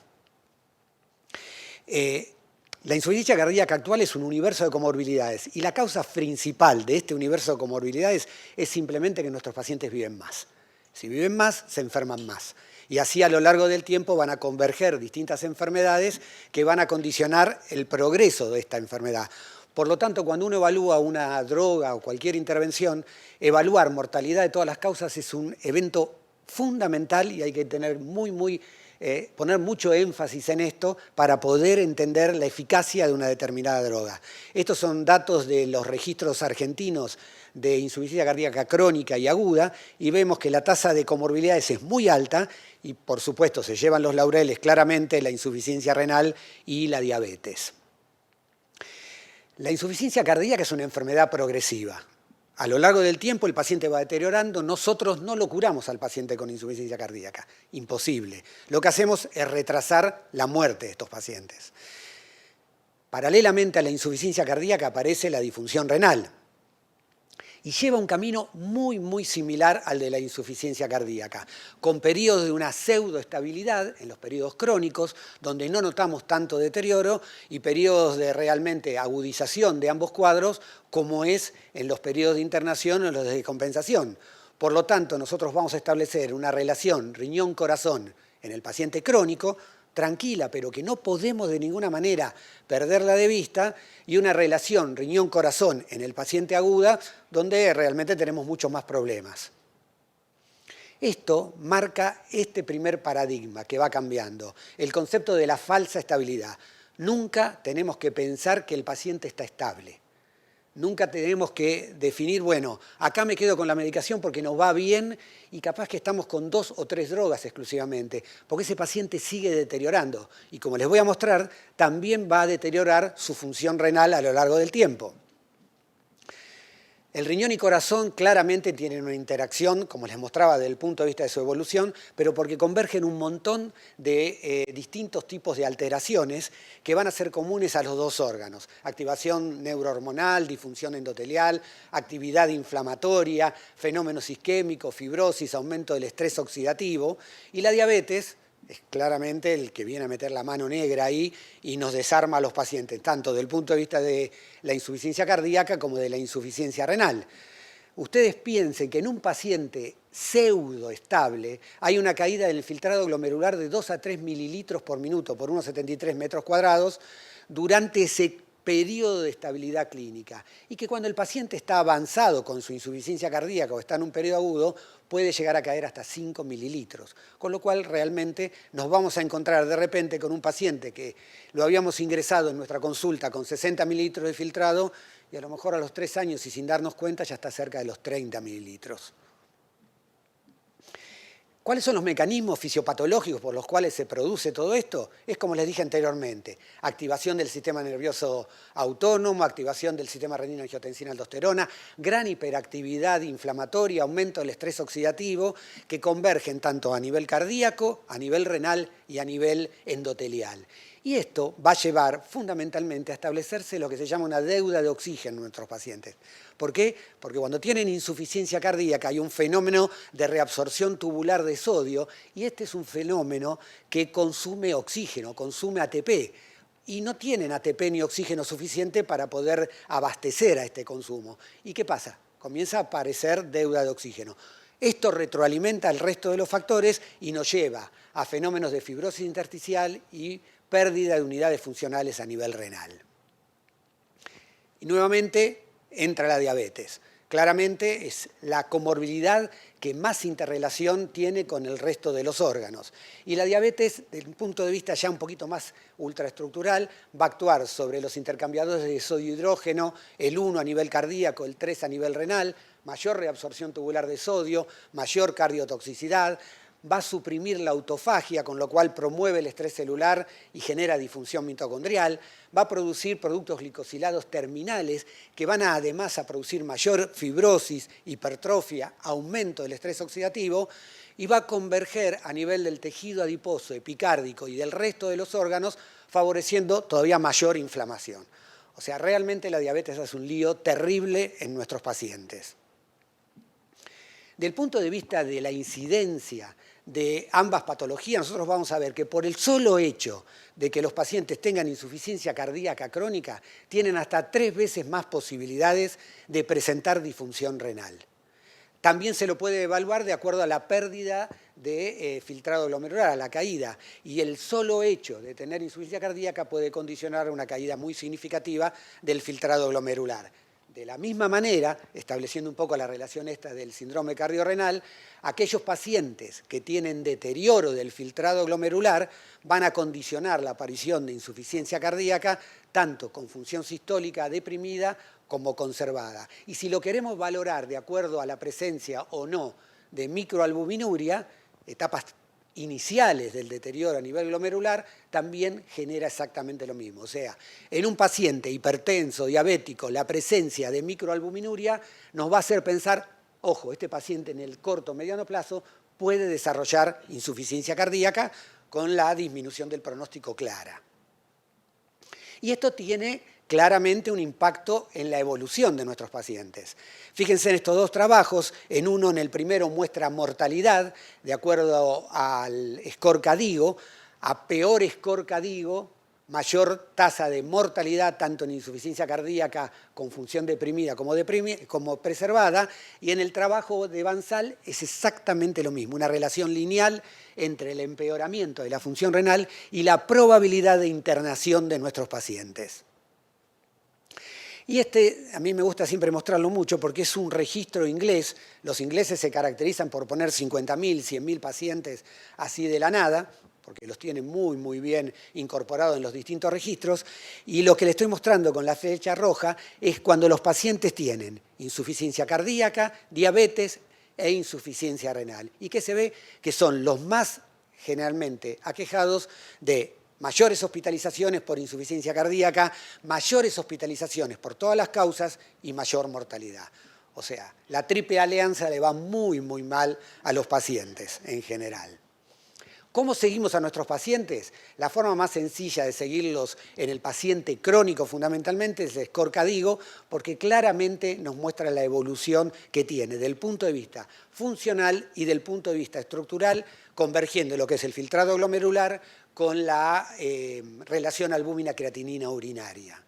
Speaker 3: La insuficiencia cardíaca actual es un universo de comorbilidades y la causa principal de este universo de comorbilidades es simplemente que nuestros pacientes viven más. Si viven más, se enferman más. Y así a lo largo del tiempo van a converger distintas enfermedades que van a condicionar el progreso de esta enfermedad. Por lo tanto, cuando uno evalúa una droga o cualquier intervención, evaluar mortalidad de todas las causas es un evento fundamental y hay que tener poner mucho énfasis en esto para poder entender la eficacia de una determinada droga. Estos son datos de los registros argentinos de insuficiencia cardíaca crónica y aguda y vemos que la tasa de comorbilidades es muy alta y por supuesto se llevan los laureles claramente la insuficiencia renal y la diabetes. La insuficiencia cardíaca es una enfermedad progresiva. A lo largo del tiempo el paciente va deteriorando, nosotros no lo curamos al paciente con insuficiencia cardíaca, imposible. Lo que hacemos es retrasar la muerte de estos pacientes. Paralelamente a la insuficiencia cardíaca aparece la disfunción renal. Y lleva un camino muy similar al de la insuficiencia cardíaca, con periodos de una pseudoestabilidad en los periodos crónicos, donde no notamos tanto deterioro, y periodos de realmente agudización de ambos cuadros, como es en los periodos de internación o en los de descompensación. Por lo tanto, nosotros vamos a establecer una relación riñón-corazón en el paciente crónico, tranquila, pero que no podemos de ninguna manera perderla de vista, y una relación riñón-corazón en el paciente aguda, donde realmente tenemos muchos más problemas. Esto marca este primer paradigma que va cambiando, el concepto de la falsa estabilidad. Nunca tenemos que pensar que el paciente está estable. Nunca tenemos que definir, bueno, acá me quedo con la medicación porque nos va bien y capaz que estamos con 2 o 3 drogas exclusivamente, porque ese paciente sigue deteriorando. Y como les voy a mostrar, también va a deteriorar su función renal a lo largo del tiempo. El riñón y corazón claramente tienen una interacción, como les mostraba, desde el punto de vista de su evolución, pero porque convergen un montón de distintos tipos de alteraciones que van a ser comunes a los dos órganos. Activación neurohormonal, disfunción endotelial, actividad inflamatoria, fenómenos isquémicos, fibrosis, aumento del estrés oxidativo. Y la diabetes es claramente el que viene a meter la mano negra ahí y nos desarma a los pacientes, tanto desde el punto de vista de la insuficiencia cardíaca como de la insuficiencia renal. Ustedes piensen que en un paciente pseudoestable hay una caída del filtrado glomerular de 2 a 3 mililitros por minuto por unos 73 metros cuadrados durante ese periodo de estabilidad clínica, y que cuando el paciente está avanzado con su insuficiencia cardíaca o está en un periodo agudo puede llegar a caer hasta 5 mililitros, con lo cual realmente nos vamos a encontrar de repente con un paciente que lo habíamos ingresado en nuestra consulta con 60 mililitros de filtrado y a lo mejor a los 3 años y sin darnos cuenta ya está cerca de los 30 mililitros. ¿Cuáles son los mecanismos fisiopatológicos por los cuales se produce todo esto? Es como les dije anteriormente, activación del sistema nervioso autónomo, activación del sistema renina-angiotensina-aldosterona, gran hiperactividad inflamatoria, aumento del estrés oxidativo, que convergen tanto a nivel cardíaco, a nivel renal y a nivel endotelial. Y esto va a llevar fundamentalmente a establecerse lo que se llama una deuda de oxígeno en nuestros pacientes. ¿Por qué? Porque cuando tienen insuficiencia cardíaca hay un fenómeno de reabsorción tubular de sodio, y este es un fenómeno que consume oxígeno, consume ATP, y no tienen ATP ni oxígeno suficiente para poder abastecer a este consumo. ¿Y qué pasa? Comienza a aparecer deuda de oxígeno. Esto retroalimenta el resto de los factores y nos lleva a fenómenos de fibrosis intersticial y pérdida de unidades funcionales a nivel renal. Y nuevamente entra la diabetes. Claramente es la comorbilidad que más interrelación tiene con el resto de los órganos. Y la diabetes, desde un punto de vista ya un poquito más ultraestructural, va a actuar sobre los intercambiadores de sodio-hidrógeno, el 1 a nivel cardíaco, el 3 a nivel renal, mayor reabsorción tubular de sodio, mayor cardiotoxicidad, va a suprimir la autofagia, con lo cual promueve el estrés celular y genera disfunción mitocondrial, va a producir productos glicosilados terminales que van además a producir mayor fibrosis, hipertrofia, aumento del estrés oxidativo, y va a converger a nivel del tejido adiposo, epicárdico y del resto de los órganos, favoreciendo todavía mayor inflamación. O sea, realmente la diabetes es un lío terrible en nuestros pacientes. Del punto de vista de la incidencia de ambas patologías, nosotros vamos a ver que por el solo hecho de que los pacientes tengan insuficiencia cardíaca crónica, tienen hasta 3 veces más posibilidades de presentar disfunción renal. También se lo puede evaluar de acuerdo a la pérdida de filtrado glomerular, a la caída, y el solo hecho de tener insuficiencia cardíaca puede condicionar una caída muy significativa del filtrado glomerular. De la misma manera, estableciendo un poco la relación esta del síndrome cardiorrenal, aquellos pacientes que tienen deterioro del filtrado glomerular van a condicionar la aparición de insuficiencia cardíaca tanto con función sistólica deprimida como conservada. Y si lo queremos valorar de acuerdo a la presencia o no de microalbuminuria, etapas iniciales del deterioro a nivel glomerular, también genera exactamente lo mismo. O sea, en un paciente hipertenso, diabético, la presencia de microalbuminuria nos va a hacer pensar, ojo, este paciente en el corto o mediano plazo puede desarrollar insuficiencia cardíaca con la disminución del pronóstico clara. Y esto tiene claramente un impacto en la evolución de nuestros pacientes. Fíjense en estos dos trabajos, en el primero muestra mortalidad de acuerdo al score KDIGO, a peor score KDIGO, mayor tasa de mortalidad tanto en insuficiencia cardíaca con función deprimida como preservada, y en el trabajo de Bansal es exactamente lo mismo, una relación lineal entre el empeoramiento de la función renal y la probabilidad de internación de nuestros pacientes. Y a mí me gusta siempre mostrarlo mucho porque es un registro inglés. Los ingleses se caracterizan por poner 50.000, 100.000 pacientes así de la nada, porque los tienen muy, muy bien incorporados en los distintos registros. Y lo que le estoy mostrando con la flecha roja es cuando los pacientes tienen insuficiencia cardíaca, diabetes e insuficiencia renal. Y que se ve que son los más generalmente aquejados de mayores hospitalizaciones por insuficiencia cardíaca, mayores hospitalizaciones por todas las causas y mayor mortalidad. O sea, la triple alianza le va muy, muy mal a los pacientes en general. ¿Cómo seguimos a nuestros pacientes? La forma más sencilla de seguirlos en el paciente crónico fundamentalmente es el score KDIGO, porque claramente nos muestra la evolución que tiene del punto de vista funcional y del punto de vista estructural, convergiendo lo que es el filtrado glomerular con la relación albúmina-creatinina urinaria.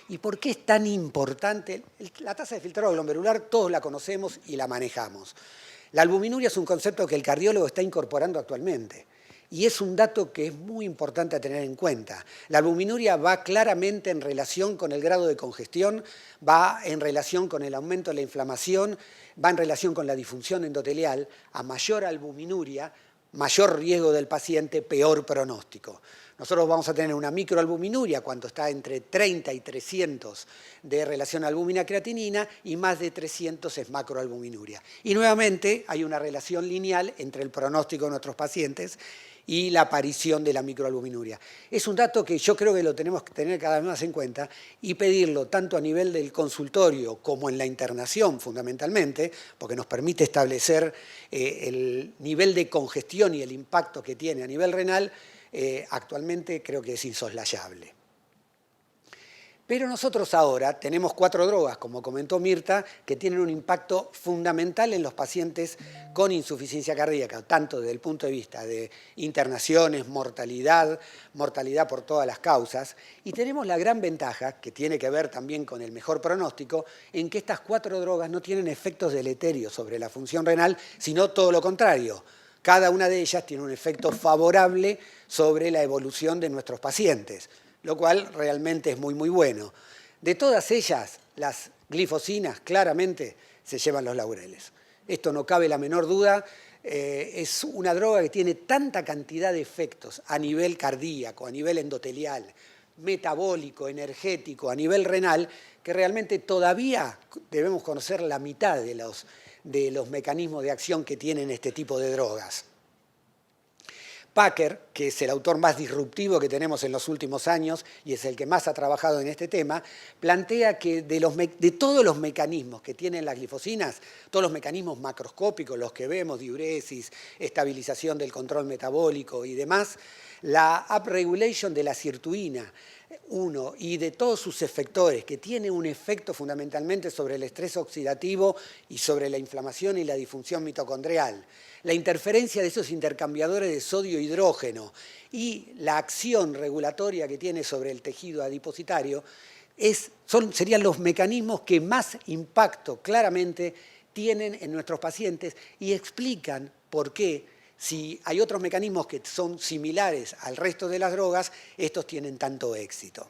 Speaker 3: ¿Y por qué es tan importante? La tasa de filtrado glomerular todos la conocemos y la manejamos. La albuminuria es un concepto que el cardiólogo está incorporando actualmente. Y es un dato que es muy importante a tener en cuenta. La albuminuria va claramente en relación con el grado de congestión, va en relación con el aumento de la inflamación, va en relación con la disfunción endotelial. A mayor albuminuria, mayor riesgo del paciente, peor pronóstico. Nosotros vamos a tener una microalbuminuria cuando está entre 30 y 300 de relación albúmina-creatinina y más de 300 es macroalbuminuria. Y nuevamente hay una relación lineal entre el pronóstico de nuestros pacientes y la aparición de la microalbuminuria. Es un dato que yo creo que lo tenemos que tener cada vez más en cuenta y pedirlo tanto a nivel del consultorio como en la internación fundamentalmente, porque nos permite establecer el nivel de congestión y el impacto que tiene a nivel renal, actualmente creo que es insoslayable. Pero nosotros ahora tenemos 4 drogas, como comentó Mirta, que tienen un impacto fundamental en los pacientes con insuficiencia cardíaca, tanto desde el punto de vista de internaciones, mortalidad por todas las causas. Y tenemos la gran ventaja, que tiene que ver también con el mejor pronóstico, en que estas 4 drogas no tienen efectos deleterios sobre la función renal, sino todo lo contrario. Cada una de ellas tiene un efecto favorable sobre la evolución de nuestros pacientes, lo cual realmente es muy, muy bueno. De todas ellas, las glifosinas claramente se llevan los laureles. Esto no cabe la menor duda. Es una droga que tiene tanta cantidad de efectos a nivel cardíaco, a nivel endotelial, metabólico, energético, a nivel renal, que realmente todavía debemos conocer la mitad de los mecanismos de acción que tienen este tipo de drogas. Packer, que es el autor más disruptivo que tenemos en los últimos años y es el que más ha trabajado en este tema, plantea que de todos los mecanismos que tienen las glifosinas, todos los mecanismos macroscópicos, los que vemos, diuresis, estabilización del control metabólico y demás, la upregulation de la sirtuina, y de todos sus efectores, que tiene un efecto fundamentalmente sobre el estrés oxidativo y sobre la inflamación y la disfunción mitocondrial, la interferencia de esos intercambiadores de sodio-hidrógeno y la acción regulatoria que tiene sobre el tejido adipositario, serían los mecanismos que más impacto claramente tienen en nuestros pacientes y explican por qué, si hay otros mecanismos que son similares al resto de las drogas, estos tienen tanto éxito.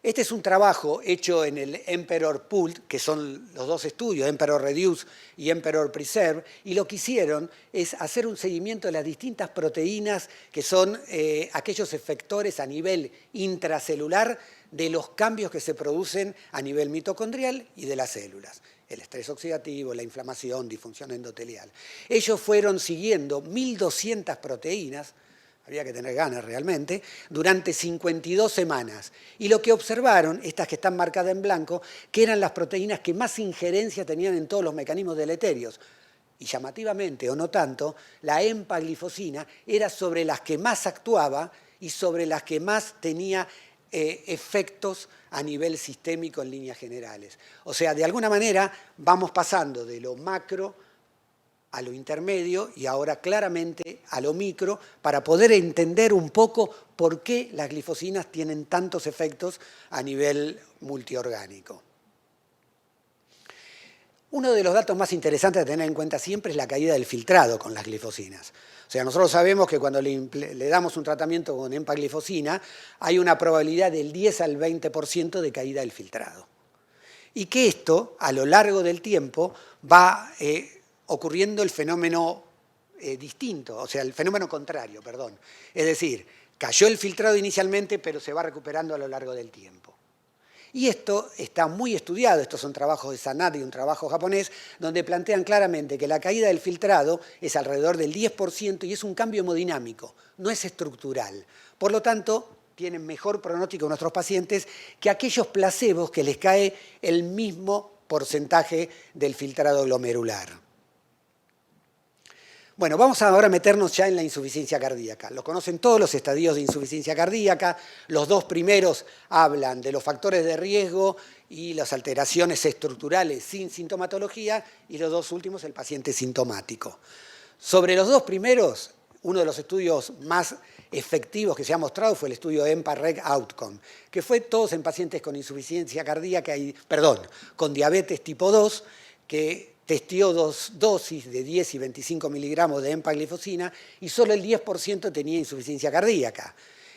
Speaker 3: Este es un trabajo hecho en el Emperor Pooled, que son los dos estudios, Emperor Reduce y Emperor Preserve, y lo que hicieron es hacer un seguimiento de las distintas proteínas que son aquellos efectores a nivel intracelular de los cambios que se producen a nivel mitocondrial y de las células. El estrés oxidativo, la inflamación, disfunción endotelial. Ellos fueron siguiendo 1.200 proteínas, había que tener ganas realmente, durante 52 semanas. Y lo que observaron, estas que están marcadas en blanco, que eran las proteínas que más injerencia tenían en todos los mecanismos deleterios. Y llamativamente, o no tanto, la empaglifosina era sobre las que más actuaba y sobre las que más tenía efectos a nivel sistémico en líneas generales. O sea, de alguna manera vamos pasando de lo macro a lo intermedio y ahora claramente a lo micro para poder entender un poco por qué las glifosinas tienen tantos efectos a nivel multiorgánico. Uno de los datos más interesantes a tener en cuenta siempre es la caída del filtrado con las glifosinas. O sea, nosotros sabemos que cuando le damos un tratamiento con empaglifosina hay una probabilidad del 10 al 20% de caída del filtrado. Y que esto, a lo largo del tiempo, va ocurriendo el fenómeno distinto, o sea, el fenómeno contrario, perdón. Es decir, cayó el filtrado inicialmente, pero se va recuperando a lo largo del tiempo. Y esto está muy estudiado, estos son trabajos de Sanat y un trabajo japonés, donde plantean claramente que la caída del filtrado es alrededor del 10% y es un cambio hemodinámico, no es estructural. Por lo tanto, tienen mejor pronóstico nuestros pacientes que aquellos placebos que les cae el mismo porcentaje del filtrado glomerular. Bueno, vamos ahora a meternos ya en la insuficiencia cardíaca. Lo conocen todos los estadios de insuficiencia cardíaca. Los dos primeros hablan de los factores de riesgo y las alteraciones estructurales sin sintomatología, y los dos últimos, el paciente sintomático. Sobre los dos primeros, uno de los estudios más efectivos que se ha mostrado fue el estudio EMPA-REG Outcome, que fue todos en pacientes con insuficiencia cardíaca, con diabetes tipo 2, que testió dos dosis de 10 y 25 miligramos de empaglifosina y solo el 10% tenía insuficiencia cardíaca.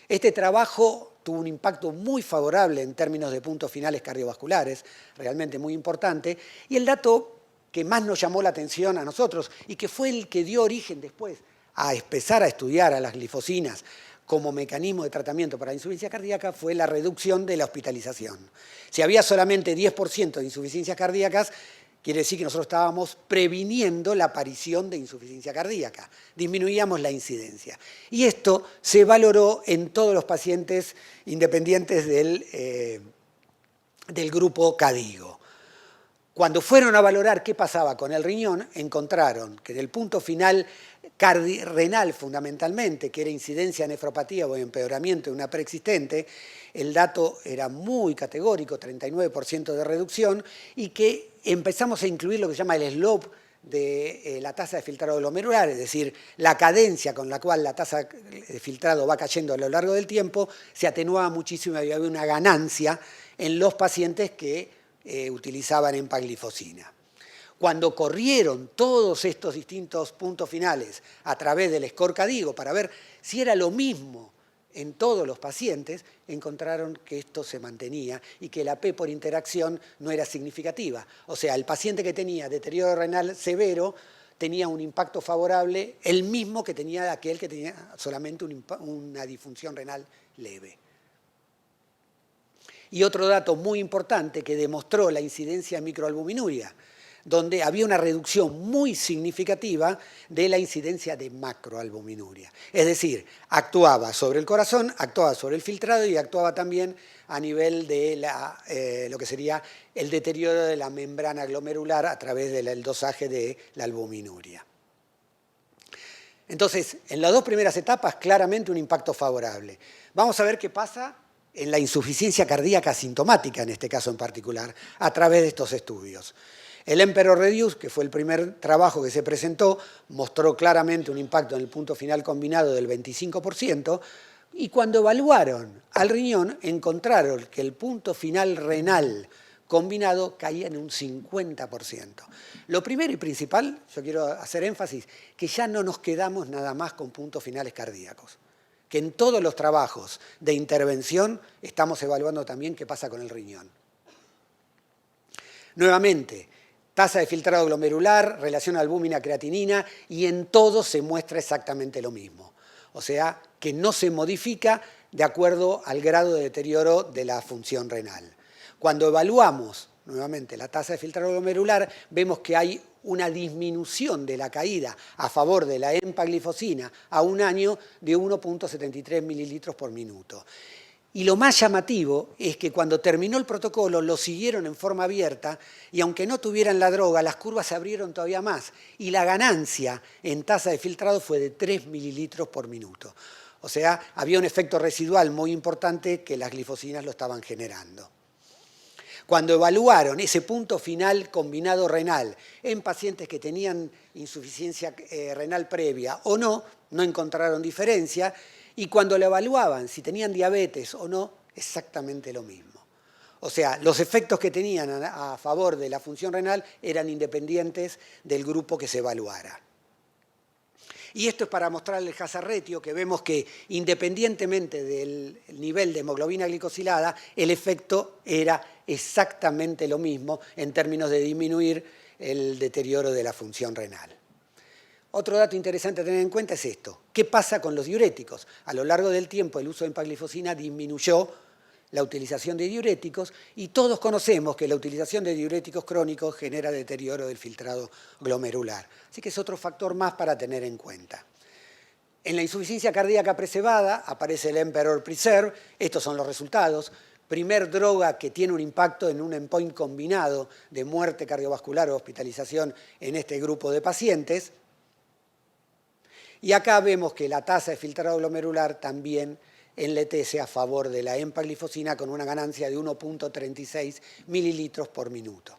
Speaker 3: Este trabajo tuvo un impacto muy favorable en términos de puntos finales cardiovasculares, realmente muy importante, y el dato que más nos llamó la atención a nosotros y que fue el que dio origen después a empezar a estudiar a las glifosinas como mecanismo de tratamiento para la insuficiencia cardíaca fue la reducción de la hospitalización. Si había solamente 10% de insuficiencias cardíacas, quiere decir que nosotros estábamos previniendo la aparición de insuficiencia cardíaca, disminuíamos la incidencia. Y esto se valoró en todos los pacientes independientes del grupo CADIGO. Cuando fueron a valorar qué pasaba con el riñón, encontraron que en el punto final renal fundamentalmente, que era incidencia de nefropatía o empeoramiento de una preexistente, el dato era muy categórico, 39% de reducción, y que empezamos a incluir lo que se llama el slope de la tasa de filtrado glomerular, es decir, la cadencia con la cual la tasa de filtrado va cayendo a lo largo del tiempo, se atenuaba muchísimo y había una ganancia en los pacientes que utilizaban empaglifosina. Cuando corrieron todos estos distintos puntos finales a través del score CADIGO para ver si era lo mismo en todos los pacientes, encontraron que esto se mantenía y que la P por interacción no era significativa. O sea, el paciente que tenía deterioro renal severo tenía un impacto favorable, el mismo que tenía aquel que tenía solamente una disfunción renal leve. Y otro dato muy importante que demostró la incidencia de microalbuminuria, donde había una reducción muy significativa de la incidencia de macroalbuminuria. Es decir, actuaba sobre el corazón, actuaba sobre el filtrado y actuaba también a nivel de lo que sería el deterioro de la membrana glomerular a través del dosaje de la albuminuria. Entonces, en las dos primeras etapas, claramente un impacto favorable. Vamos a ver qué pasa en la insuficiencia cardíaca asintomática, en este caso en particular, a través de estos estudios. El Emperor Reduce, que fue el primer trabajo que se presentó, mostró claramente un impacto en el punto final combinado del 25%, y cuando evaluaron al riñón, encontraron que el punto final renal combinado caía en un 50%. Lo primero y principal, yo quiero hacer énfasis, que ya no nos quedamos nada más con puntos finales cardíacos, que en todos los trabajos de intervención estamos evaluando también qué pasa con el riñón. Nuevamente, tasa de filtrado glomerular, relación albúmina-creatinina, y en todo se muestra exactamente lo mismo. O sea, que no se modifica de acuerdo al grado de deterioro de la función renal. Cuando evaluamos nuevamente la tasa de filtrado glomerular, vemos que hay una disminución de la caída a favor de la empaglifosina a un año de 1,73 mililitros por minuto. Y lo más llamativo es que cuando terminó el protocolo lo siguieron en forma abierta y aunque no tuvieran la droga, las curvas se abrieron todavía más y la ganancia en tasa de filtrado fue de 3 mililitros por minuto. O sea, había un efecto residual muy importante que las glifosinas lo estaban generando. Cuando evaluaron ese punto final combinado renal en pacientes que tenían insuficiencia renal previa o no, no encontraron diferencia. Y cuando lo evaluaban, si tenían diabetes o no, exactamente lo mismo. O sea, los efectos que tenían a favor de la función renal eran independientes del grupo que se evaluara. Y esto es para mostrarle el hazard ratio, que vemos que independientemente del nivel de hemoglobina glicosilada, el efecto era exactamente lo mismo en términos de disminuir el deterioro de la función renal. Otro dato interesante a tener en cuenta es esto. ¿Qué pasa con los diuréticos? A lo largo del tiempo el uso de empaglifosina disminuyó la utilización de diuréticos y todos conocemos que la utilización de diuréticos crónicos genera deterioro del filtrado glomerular. Así que es otro factor más para tener en cuenta. En la insuficiencia cardíaca presebada aparece el Emperor Preserve. Estos son los resultados. Primer droga que tiene un impacto en un endpoint combinado de muerte cardiovascular o hospitalización en este grupo de pacientes. Y acá vemos que la tasa de filtrado glomerular también enletece a favor de la empaglifosina con una ganancia de 1.36 mililitros por minuto.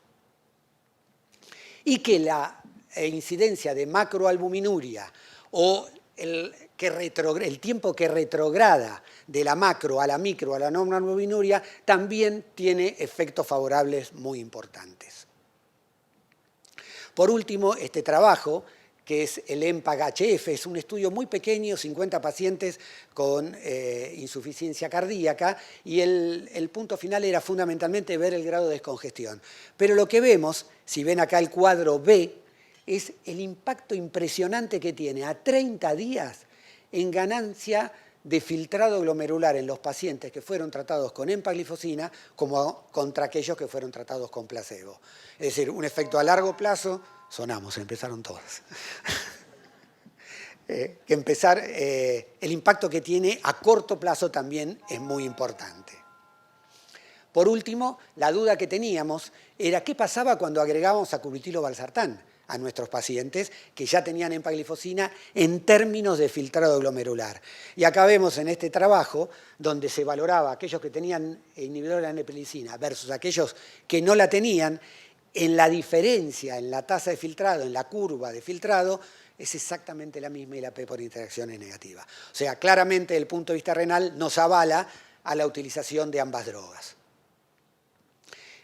Speaker 3: Y que la incidencia de macroalbuminuria o el tiempo que retrograda de la macro a la micro a la non-albuminuria también tiene efectos favorables muy importantes. Por último, este trabajo, que es el EMPAG-HF, es un estudio muy pequeño, 50 pacientes con insuficiencia cardíaca, y el punto final era fundamentalmente ver el grado de descongestión. Pero lo que vemos, si ven acá el cuadro B, es el impacto impresionante que tiene a 30 días en ganancia de filtrado glomerular en los pacientes que fueron tratados con empaglifosina como contra aquellos que fueron tratados con placebo. Es decir, un efecto a largo plazo. Sonamos, empezaron todas. El impacto que tiene a corto plazo también es muy importante. Por último, la duda que teníamos era qué pasaba cuando agregábamos sacubitrilo/valsartán a nuestros pacientes que ya tenían empaglifosina en términos de filtrado glomerular. Y acá vemos en este trabajo, donde se valoraba aquellos que tenían inhibidor de la neprilicina versus aquellos que no la tenían, en la diferencia en la tasa de filtrado, en la curva de filtrado, es exactamente la misma y la P por interacción es negativa. O sea, claramente desde el punto de vista renal nos avala a la utilización de ambas drogas.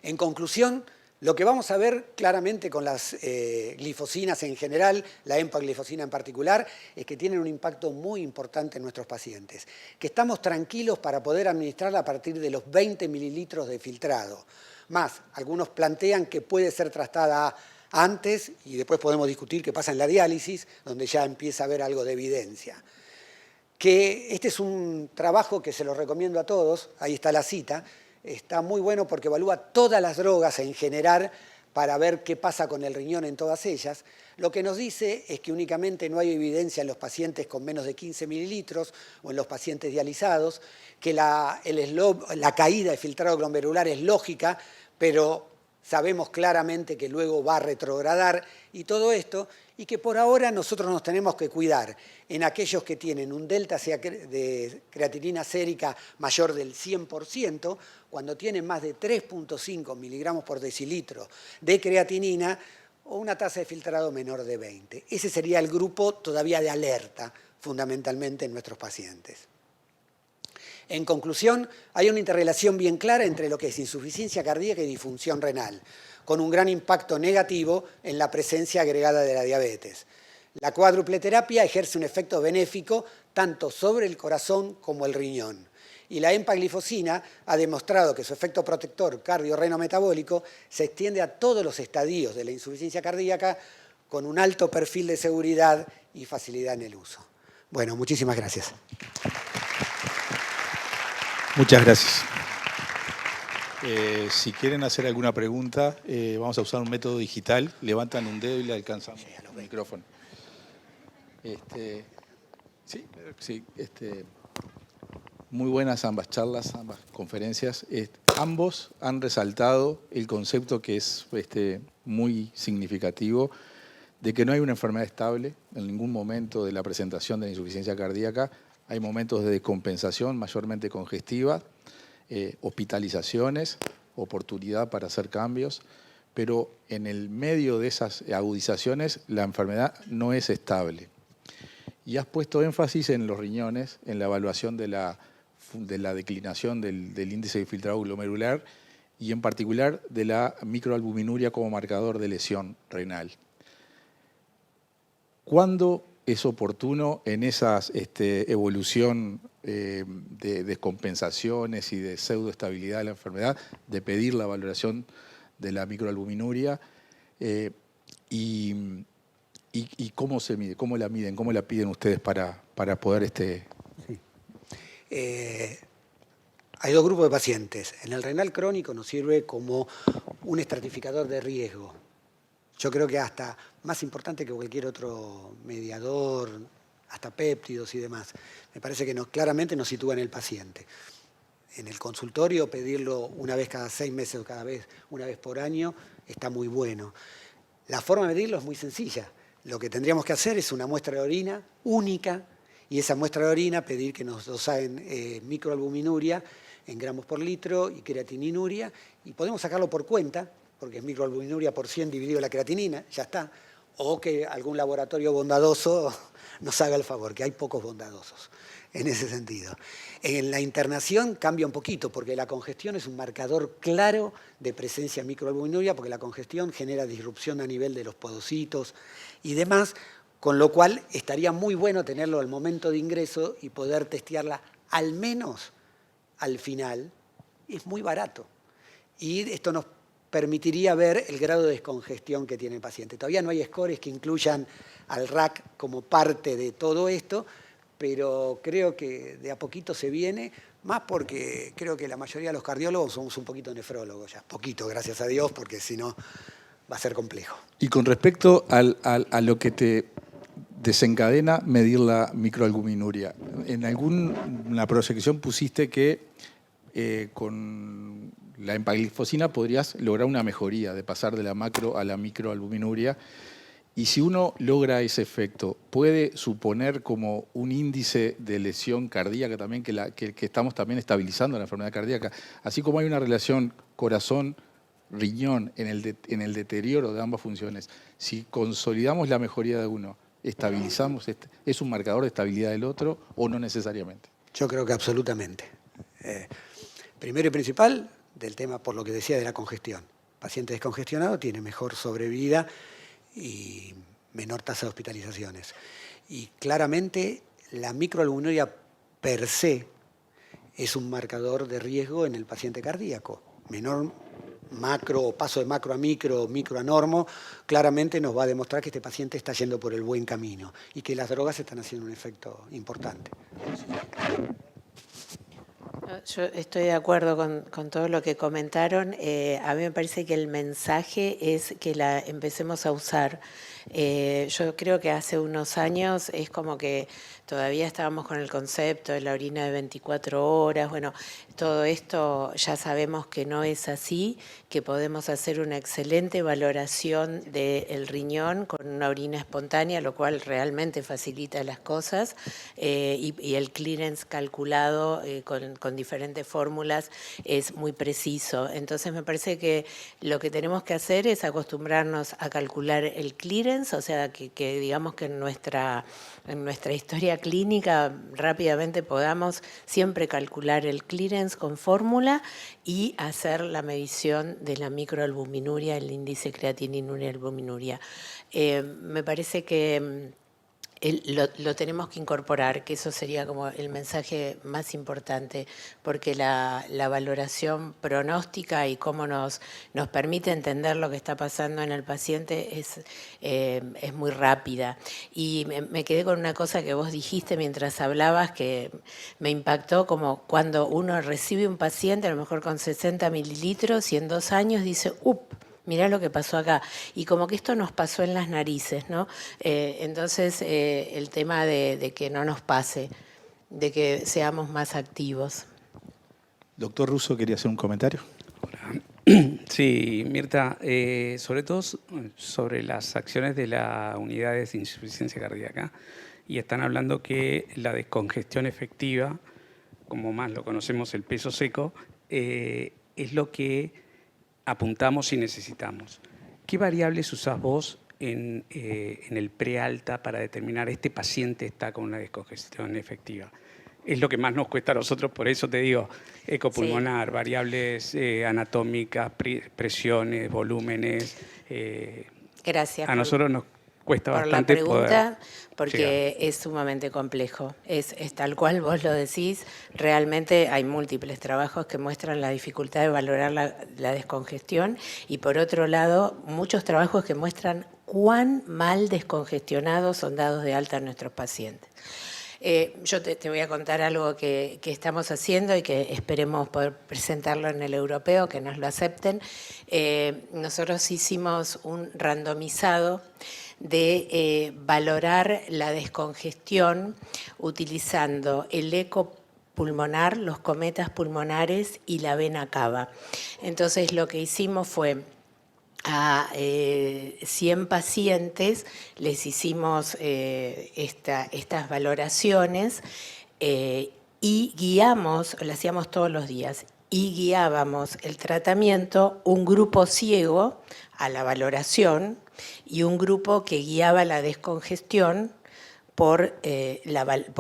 Speaker 3: En conclusión, lo que vamos a ver claramente con las glifosinas en general, la empaglifosina en particular, es que tienen un impacto muy importante en nuestros pacientes, que estamos tranquilos para poder administrarla a partir de los 20 mililitros de filtrado. Más, algunos plantean que puede ser tratada antes y después podemos discutir qué pasa en la diálisis, donde ya empieza a haber algo de evidencia. Que este es un trabajo que se lo recomiendo a todos, ahí está la cita, está muy bueno porque evalúa todas las drogas en general para ver qué pasa con el riñón en todas ellas. Lo que nos dice es que únicamente no hay evidencia en los pacientes con menos de 15 mililitros o en los pacientes dializados, que la caída de filtrado glomerular es lógica, pero sabemos claramente que luego va a retrogradar y todo esto, y que por ahora nosotros nos tenemos que cuidar en aquellos que tienen un delta de creatinina sérica mayor del 100%, cuando tienen más de 3.5 miligramos por decilitro de creatinina o una tasa de filtrado menor de 20. Ese sería el grupo todavía de alerta, fundamentalmente en nuestros pacientes. En conclusión, hay una interrelación bien clara entre lo que es insuficiencia cardíaca y disfunción renal, con un gran impacto negativo en la presencia agregada de la diabetes. La cuádruple terapia ejerce un efecto benéfico tanto sobre el corazón como el riñón. Y la empaglifosina ha demostrado que su efecto protector cardiorrenometabólico se extiende a todos los estadios de la insuficiencia cardíaca con un alto perfil de seguridad y facilidad en el uso. Bueno, muchísimas gracias.
Speaker 1: Muchas gracias. Si quieren hacer alguna pregunta, vamos a usar un método digital. Levantan un dedo y le alcanzamos el micrófono. Muy buenas ambas charlas, ambas conferencias. Ambos han resaltado el concepto que es muy significativo de que no hay una enfermedad estable en ningún momento de la presentación de la insuficiencia cardíaca. hay momentos de descompensación mayormente congestiva, hospitalizaciones, oportunidad para hacer cambios, pero en el medio de esas agudizaciones la enfermedad no es estable. Y has puesto énfasis en los riñones, en la evaluación de la declinación del índice de filtrado glomerular y en particular de la microalbuminuria como marcador de lesión renal. ¿Cuándo es oportuno en esa evolución de descompensaciones y de pseudoestabilidad de la enfermedad de pedir la valoración de la microalbuminuria y cómo se mide, cómo la miden, cómo la piden ustedes para poder
Speaker 3: Sí. Hay dos grupos de pacientes. En el renal crónico nos sirve como un estratificador de riesgo. Yo creo que hasta más importante que cualquier otro mediador, hasta péptidos y demás. Me parece que claramente nos sitúa en el paciente. En el consultorio pedirlo una vez cada 6 meses o una vez por año está muy bueno. La forma de medirlo es muy sencilla. Lo que tendríamos que hacer es una muestra de orina única y esa muestra de orina pedir que nos dosaen microalbuminuria en gramos por litro y creatininuria y podemos sacarlo por cuenta, porque es microalbuminuria por 100 dividido la creatinina, ya está. O que algún laboratorio bondadoso nos haga el favor, que hay pocos bondadosos en ese sentido. En la internación cambia un poquito, porque la congestión es un marcador claro de presencia de microalbuminuria, porque la congestión genera disrupción a nivel de los podocitos y demás, con lo cual estaría muy bueno tenerlo al momento de ingreso y poder testearla al menos al final. Es muy barato. Y esto nos permitiría ver el grado de descongestión que tiene el paciente. Todavía no hay scores que incluyan al RAC como parte de todo esto, pero creo que de a poquito se viene, más porque creo que la mayoría de los cardiólogos somos un poquito nefrólogos ya. Poquito, gracias a Dios, porque si no va a ser complejo.
Speaker 1: Y con respecto a lo que te desencadena medir la microalbuminuria, en alguna proyección pusiste que con la empaglifosina podrías lograr una mejoría de pasar de la macro a la microalbuminuria. Y si uno logra ese efecto, ¿puede suponer como un índice de lesión cardíaca también que estamos también estabilizando la enfermedad cardíaca? Así como hay una relación corazón-riñón en el deterioro de ambas funciones, si consolidamos la mejoría de uno, estabilizamos, ¿es un marcador de estabilidad del otro o no necesariamente?
Speaker 3: Yo creo que absolutamente. Primero y principal, del tema por lo que decía de la congestión. Paciente descongestionado tiene mejor sobrevida y menor tasa de hospitalizaciones. Y claramente la microalbuminuria per se es un marcador de riesgo en el paciente cardíaco. Menor macro o paso de macro a micro, micro a normo, claramente nos va a demostrar que este paciente está yendo por el buen camino y que las drogas están haciendo un efecto importante.
Speaker 2: Yo estoy de acuerdo con todo lo que comentaron. A mí me parece que el mensaje es que la empecemos a usar. Yo creo que hace unos años es como que todavía estábamos con el concepto de la orina de 24 horas. Bueno, todo esto ya sabemos que no es así, que podemos hacer una excelente valoración del riñón con una orina espontánea, lo cual realmente facilita las cosas, y el clearance calculado con diferentes fórmulas es muy preciso. Entonces me parece que lo que tenemos que hacer es acostumbrarnos a calcular el clearance, o sea, que digamos que en nuestra historia clínica rápidamente podamos siempre calcular el clearance con fórmula y hacer la medición de la microalbuminuria, el índice creatininuria y albuminuria. Me parece que lo tenemos que incorporar, que eso sería como el mensaje más importante, porque la valoración pronóstica y cómo nos permite entender lo que está pasando en el paciente es muy rápida. Y me quedé con una cosa que vos dijiste mientras hablabas que me impactó, como cuando uno recibe un paciente, a lo mejor con 60 mililitros, y en 2 años dice, mirá lo que pasó acá. Y como que esto nos pasó en las narices, ¿no? Entonces, el tema de que no nos pase, de que seamos más activos.
Speaker 1: Doctor Russo, ¿quería hacer un comentario?
Speaker 4: Hola. Sí, Mirta, sobre todo sobre las acciones de las unidades de insuficiencia cardíaca, y están hablando que la descongestión efectiva, como más lo conocemos el peso seco, es lo que apuntamos y necesitamos. ¿Qué variables usás vos en el prealta para determinar este paciente está con una descongestión efectiva? Es lo que más nos cuesta a nosotros, por eso te digo, ecopulmonar, sí, variables anatómicas, presiones, volúmenes.
Speaker 2: Gracias.
Speaker 4: A nosotros nos cuesta
Speaker 2: por
Speaker 4: bastante
Speaker 2: la pregunta, porque
Speaker 4: llegar.
Speaker 2: es sumamente complejo. Es tal cual vos lo decís, realmente hay múltiples trabajos que muestran la dificultad de valorar la descongestión y por otro lado, muchos trabajos que muestran cuán mal descongestionados son dados de alta a nuestros pacientes. Yo te voy a contar algo que estamos haciendo y que esperemos poder presentarlo en el europeo, que nos lo acepten. Nosotros hicimos un randomizado de valorar la descongestión utilizando el eco pulmonar, los cometas pulmonares y la vena cava. Entonces lo que hicimos fue a 100 pacientes les hicimos estas valoraciones y guiamos, lo hacíamos todos los días, y guiábamos el tratamiento, un grupo ciego a la valoración y un grupo que guiaba la descongestión por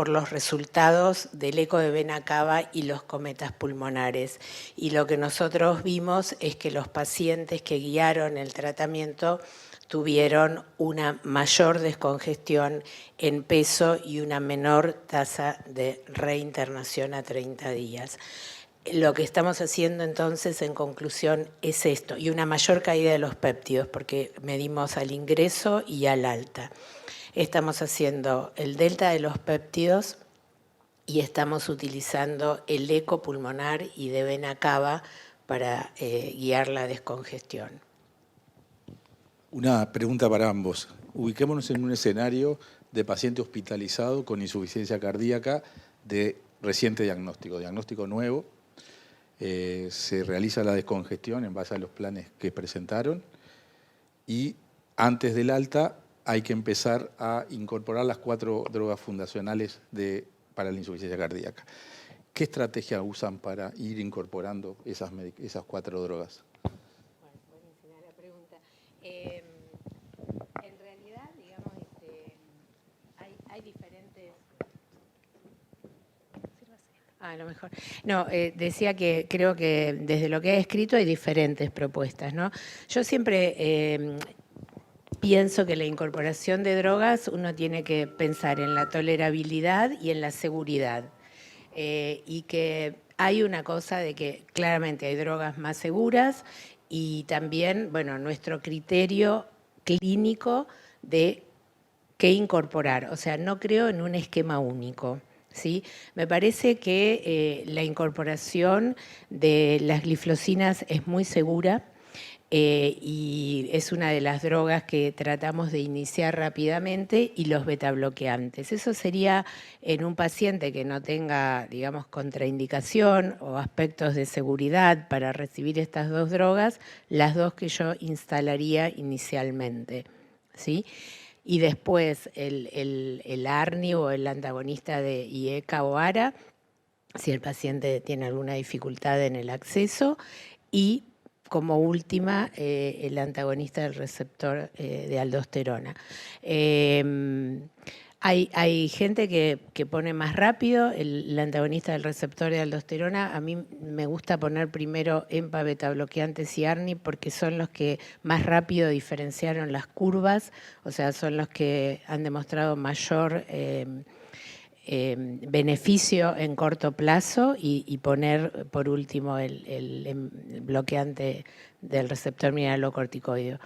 Speaker 2: los resultados del eco de vena cava y los cometas pulmonares. Y lo que nosotros vimos es que los pacientes que guiaron el tratamiento tuvieron una mayor descongestión en peso y una menor tasa de reinternación a 30 días. Lo que estamos haciendo entonces, en conclusión, es esto, y una mayor caída de los péptidos, porque medimos al ingreso y al alta. Estamos haciendo el delta de los péptidos y estamos utilizando el eco pulmonar y de vena cava para guiar la descongestión.
Speaker 1: Una pregunta para ambos. Ubiquémonos en un escenario de paciente hospitalizado con insuficiencia cardíaca de reciente diagnóstico nuevo. Se realiza la descongestión en base a los planes que presentaron y antes del alta hay que empezar a incorporar las 4 drogas fundacionales para la insuficiencia cardíaca. ¿Qué estrategia usan para ir incorporando esas 4 drogas?
Speaker 2: Bueno, buenísima la pregunta. En realidad, digamos, hay diferentes... A lo mejor. No, decía que creo que desde lo que he escrito hay diferentes propuestas, ¿no? Yo siempre... pienso que la incorporación de drogas uno tiene que pensar en la tolerabilidad y en la seguridad. Y que hay una cosa de que claramente hay drogas más seguras y también, bueno, nuestro criterio clínico de qué incorporar. O sea, no creo en un esquema único, ¿sí? Me parece que la incorporación de las glifosinas es muy segura. Y es una de las drogas que tratamos de iniciar rápidamente y los betabloqueantes. Eso sería en un paciente que no tenga, digamos, contraindicación o aspectos de seguridad para recibir estas 2 drogas, las 2 que yo instalaría inicialmente, ¿sí? Y después el ARNI o el antagonista de IECA o ARA, si el paciente tiene alguna dificultad en el acceso, y como última, el antagonista del receptor de aldosterona. Hay gente que pone más rápido el antagonista del receptor de aldosterona. A mí me gusta poner primero EMPA, betabloqueantes y ARNI porque son los que más rápido diferenciaron las curvas, o sea, son los que han demostrado mayor beneficio en corto plazo y poner por último el bloqueante del receptor mineralocorticoide.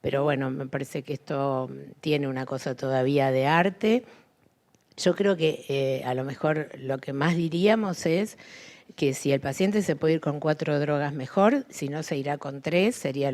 Speaker 2: Pero bueno, me parece que esto tiene una cosa todavía de arte. Yo creo que a lo mejor lo que más diríamos es que si el paciente se puede ir con 4 drogas mejor, si no se irá con 3, sería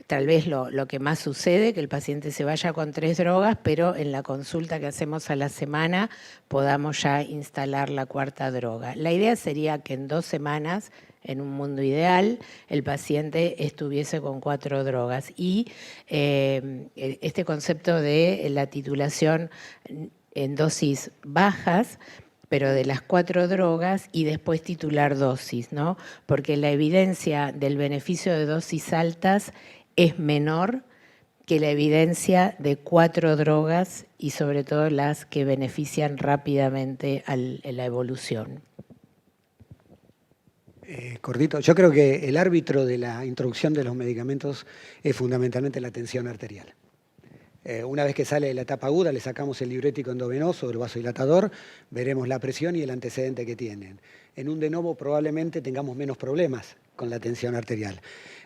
Speaker 2: tal vez lo que más sucede, que el paciente se vaya con 3 drogas, pero en la consulta que hacemos a la semana podamos ya instalar la 4ª droga. La idea sería que en 2 semanas en un mundo ideal, el paciente estuviese con 4 drogas. Y este concepto de la titulación en dosis bajas, pero de las 4 drogas, y después titular dosis, ¿no? Porque la evidencia del beneficio de dosis altas es menor que la evidencia de 4 drogas y sobre todo las que benefician rápidamente en la evolución.
Speaker 3: Cortito, yo creo que el árbitro de la introducción de los medicamentos es fundamentalmente la tensión arterial. Una vez que sale de la etapa aguda, le sacamos el diurético endovenoso, el vasodilatador, veremos la presión y el antecedente que tienen. En un de novo probablemente tengamos menos problemas con la tensión arterial.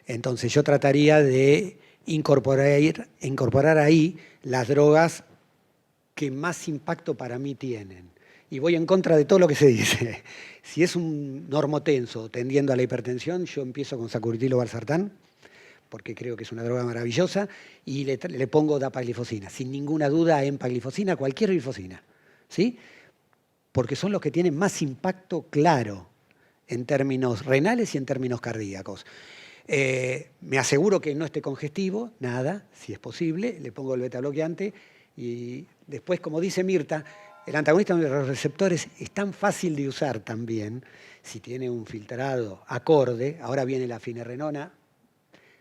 Speaker 3: Entonces yo trataría de incorporar ahí las drogas que más impacto para mí tienen. Y voy en contra de todo lo que se dice. Si es un normotenso tendiendo a la hipertensión, yo empiezo con sacubitril valsartán, porque creo que es una droga maravillosa, y le pongo dapaglifosina, sin ninguna duda empaglifosina, cualquier glifosina, ¿sí? Porque son los que tienen más impacto claro en términos renales y en términos cardíacos. Me aseguro que no esté congestivo, nada, si es posible, le pongo el beta bloqueante y después, como dice Mirta, el antagonista de los receptores es tan fácil de usar también, si tiene un filtrado acorde, ahora viene la finerenona,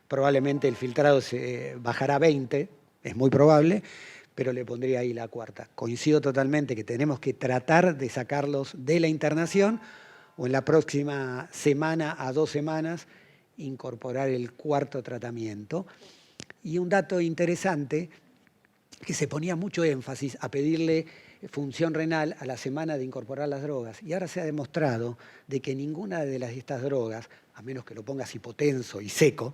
Speaker 3: probablemente el filtrado se bajará a 20, es muy probable, pero le pondría ahí la 4ª. Coincido totalmente que tenemos que tratar de sacarlos de la internación o en la próxima semana a 2 semanas incorporar el 4º tratamiento. Y un dato interesante, que se ponía mucho énfasis a pedirle función renal a la semana de incorporar las drogas. Y ahora se ha demostrado de que ninguna de estas drogas, a menos que lo pongas hipotenso y seco,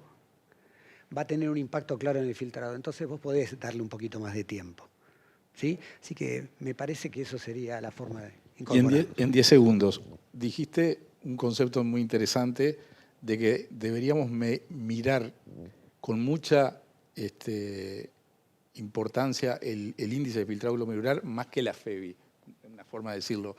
Speaker 3: va a tener un impacto claro en el filtrado. Entonces vos podés darle un poquito más de tiempo, ¿sí? Así que me parece que eso sería la forma de incorporar.
Speaker 1: Y en 10 segundos, dijiste un concepto muy interesante de que deberíamos mirar con mucha importancia el índice de filtrado glomerular más que la FEBI, una forma de decirlo.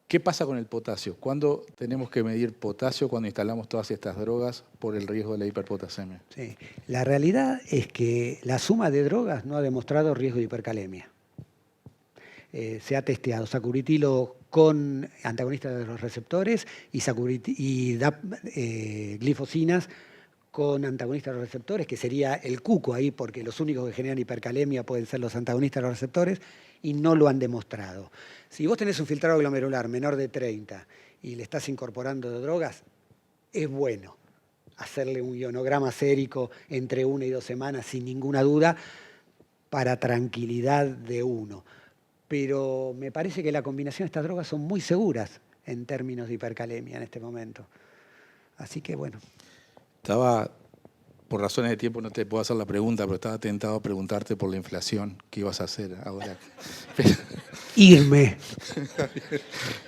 Speaker 1: ¿Qué pasa con el potasio? ¿Cuándo tenemos que medir potasio cuando instalamos todas estas drogas por el riesgo de la hiperpotasemia?
Speaker 3: Sí. La realidad es que la suma de drogas no ha demostrado riesgo de hipercalemia. Se ha testeado sacubitrilo con antagonistas de los receptores y glifosinas con antagonistas de los receptores, que sería el cuco ahí, porque los únicos que generan hipercalemia pueden ser los antagonistas de los receptores, y no lo han demostrado. Si vos tenés un filtrado glomerular menor de 30 y le estás incorporando drogas, es bueno hacerle un ionograma sérico entre 1 y 2 semanas, sin ninguna duda, para tranquilidad de uno. Pero me parece que la combinación de estas drogas son muy seguras en términos de hipercalemia en este momento. Así que bueno.
Speaker 1: Por razones de tiempo no te puedo hacer la pregunta, pero estaba tentado a preguntarte por la inflación. ¿Qué ibas a hacer ahora?
Speaker 3: Irme.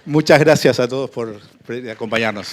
Speaker 1: Muchas gracias a todos por acompañarnos.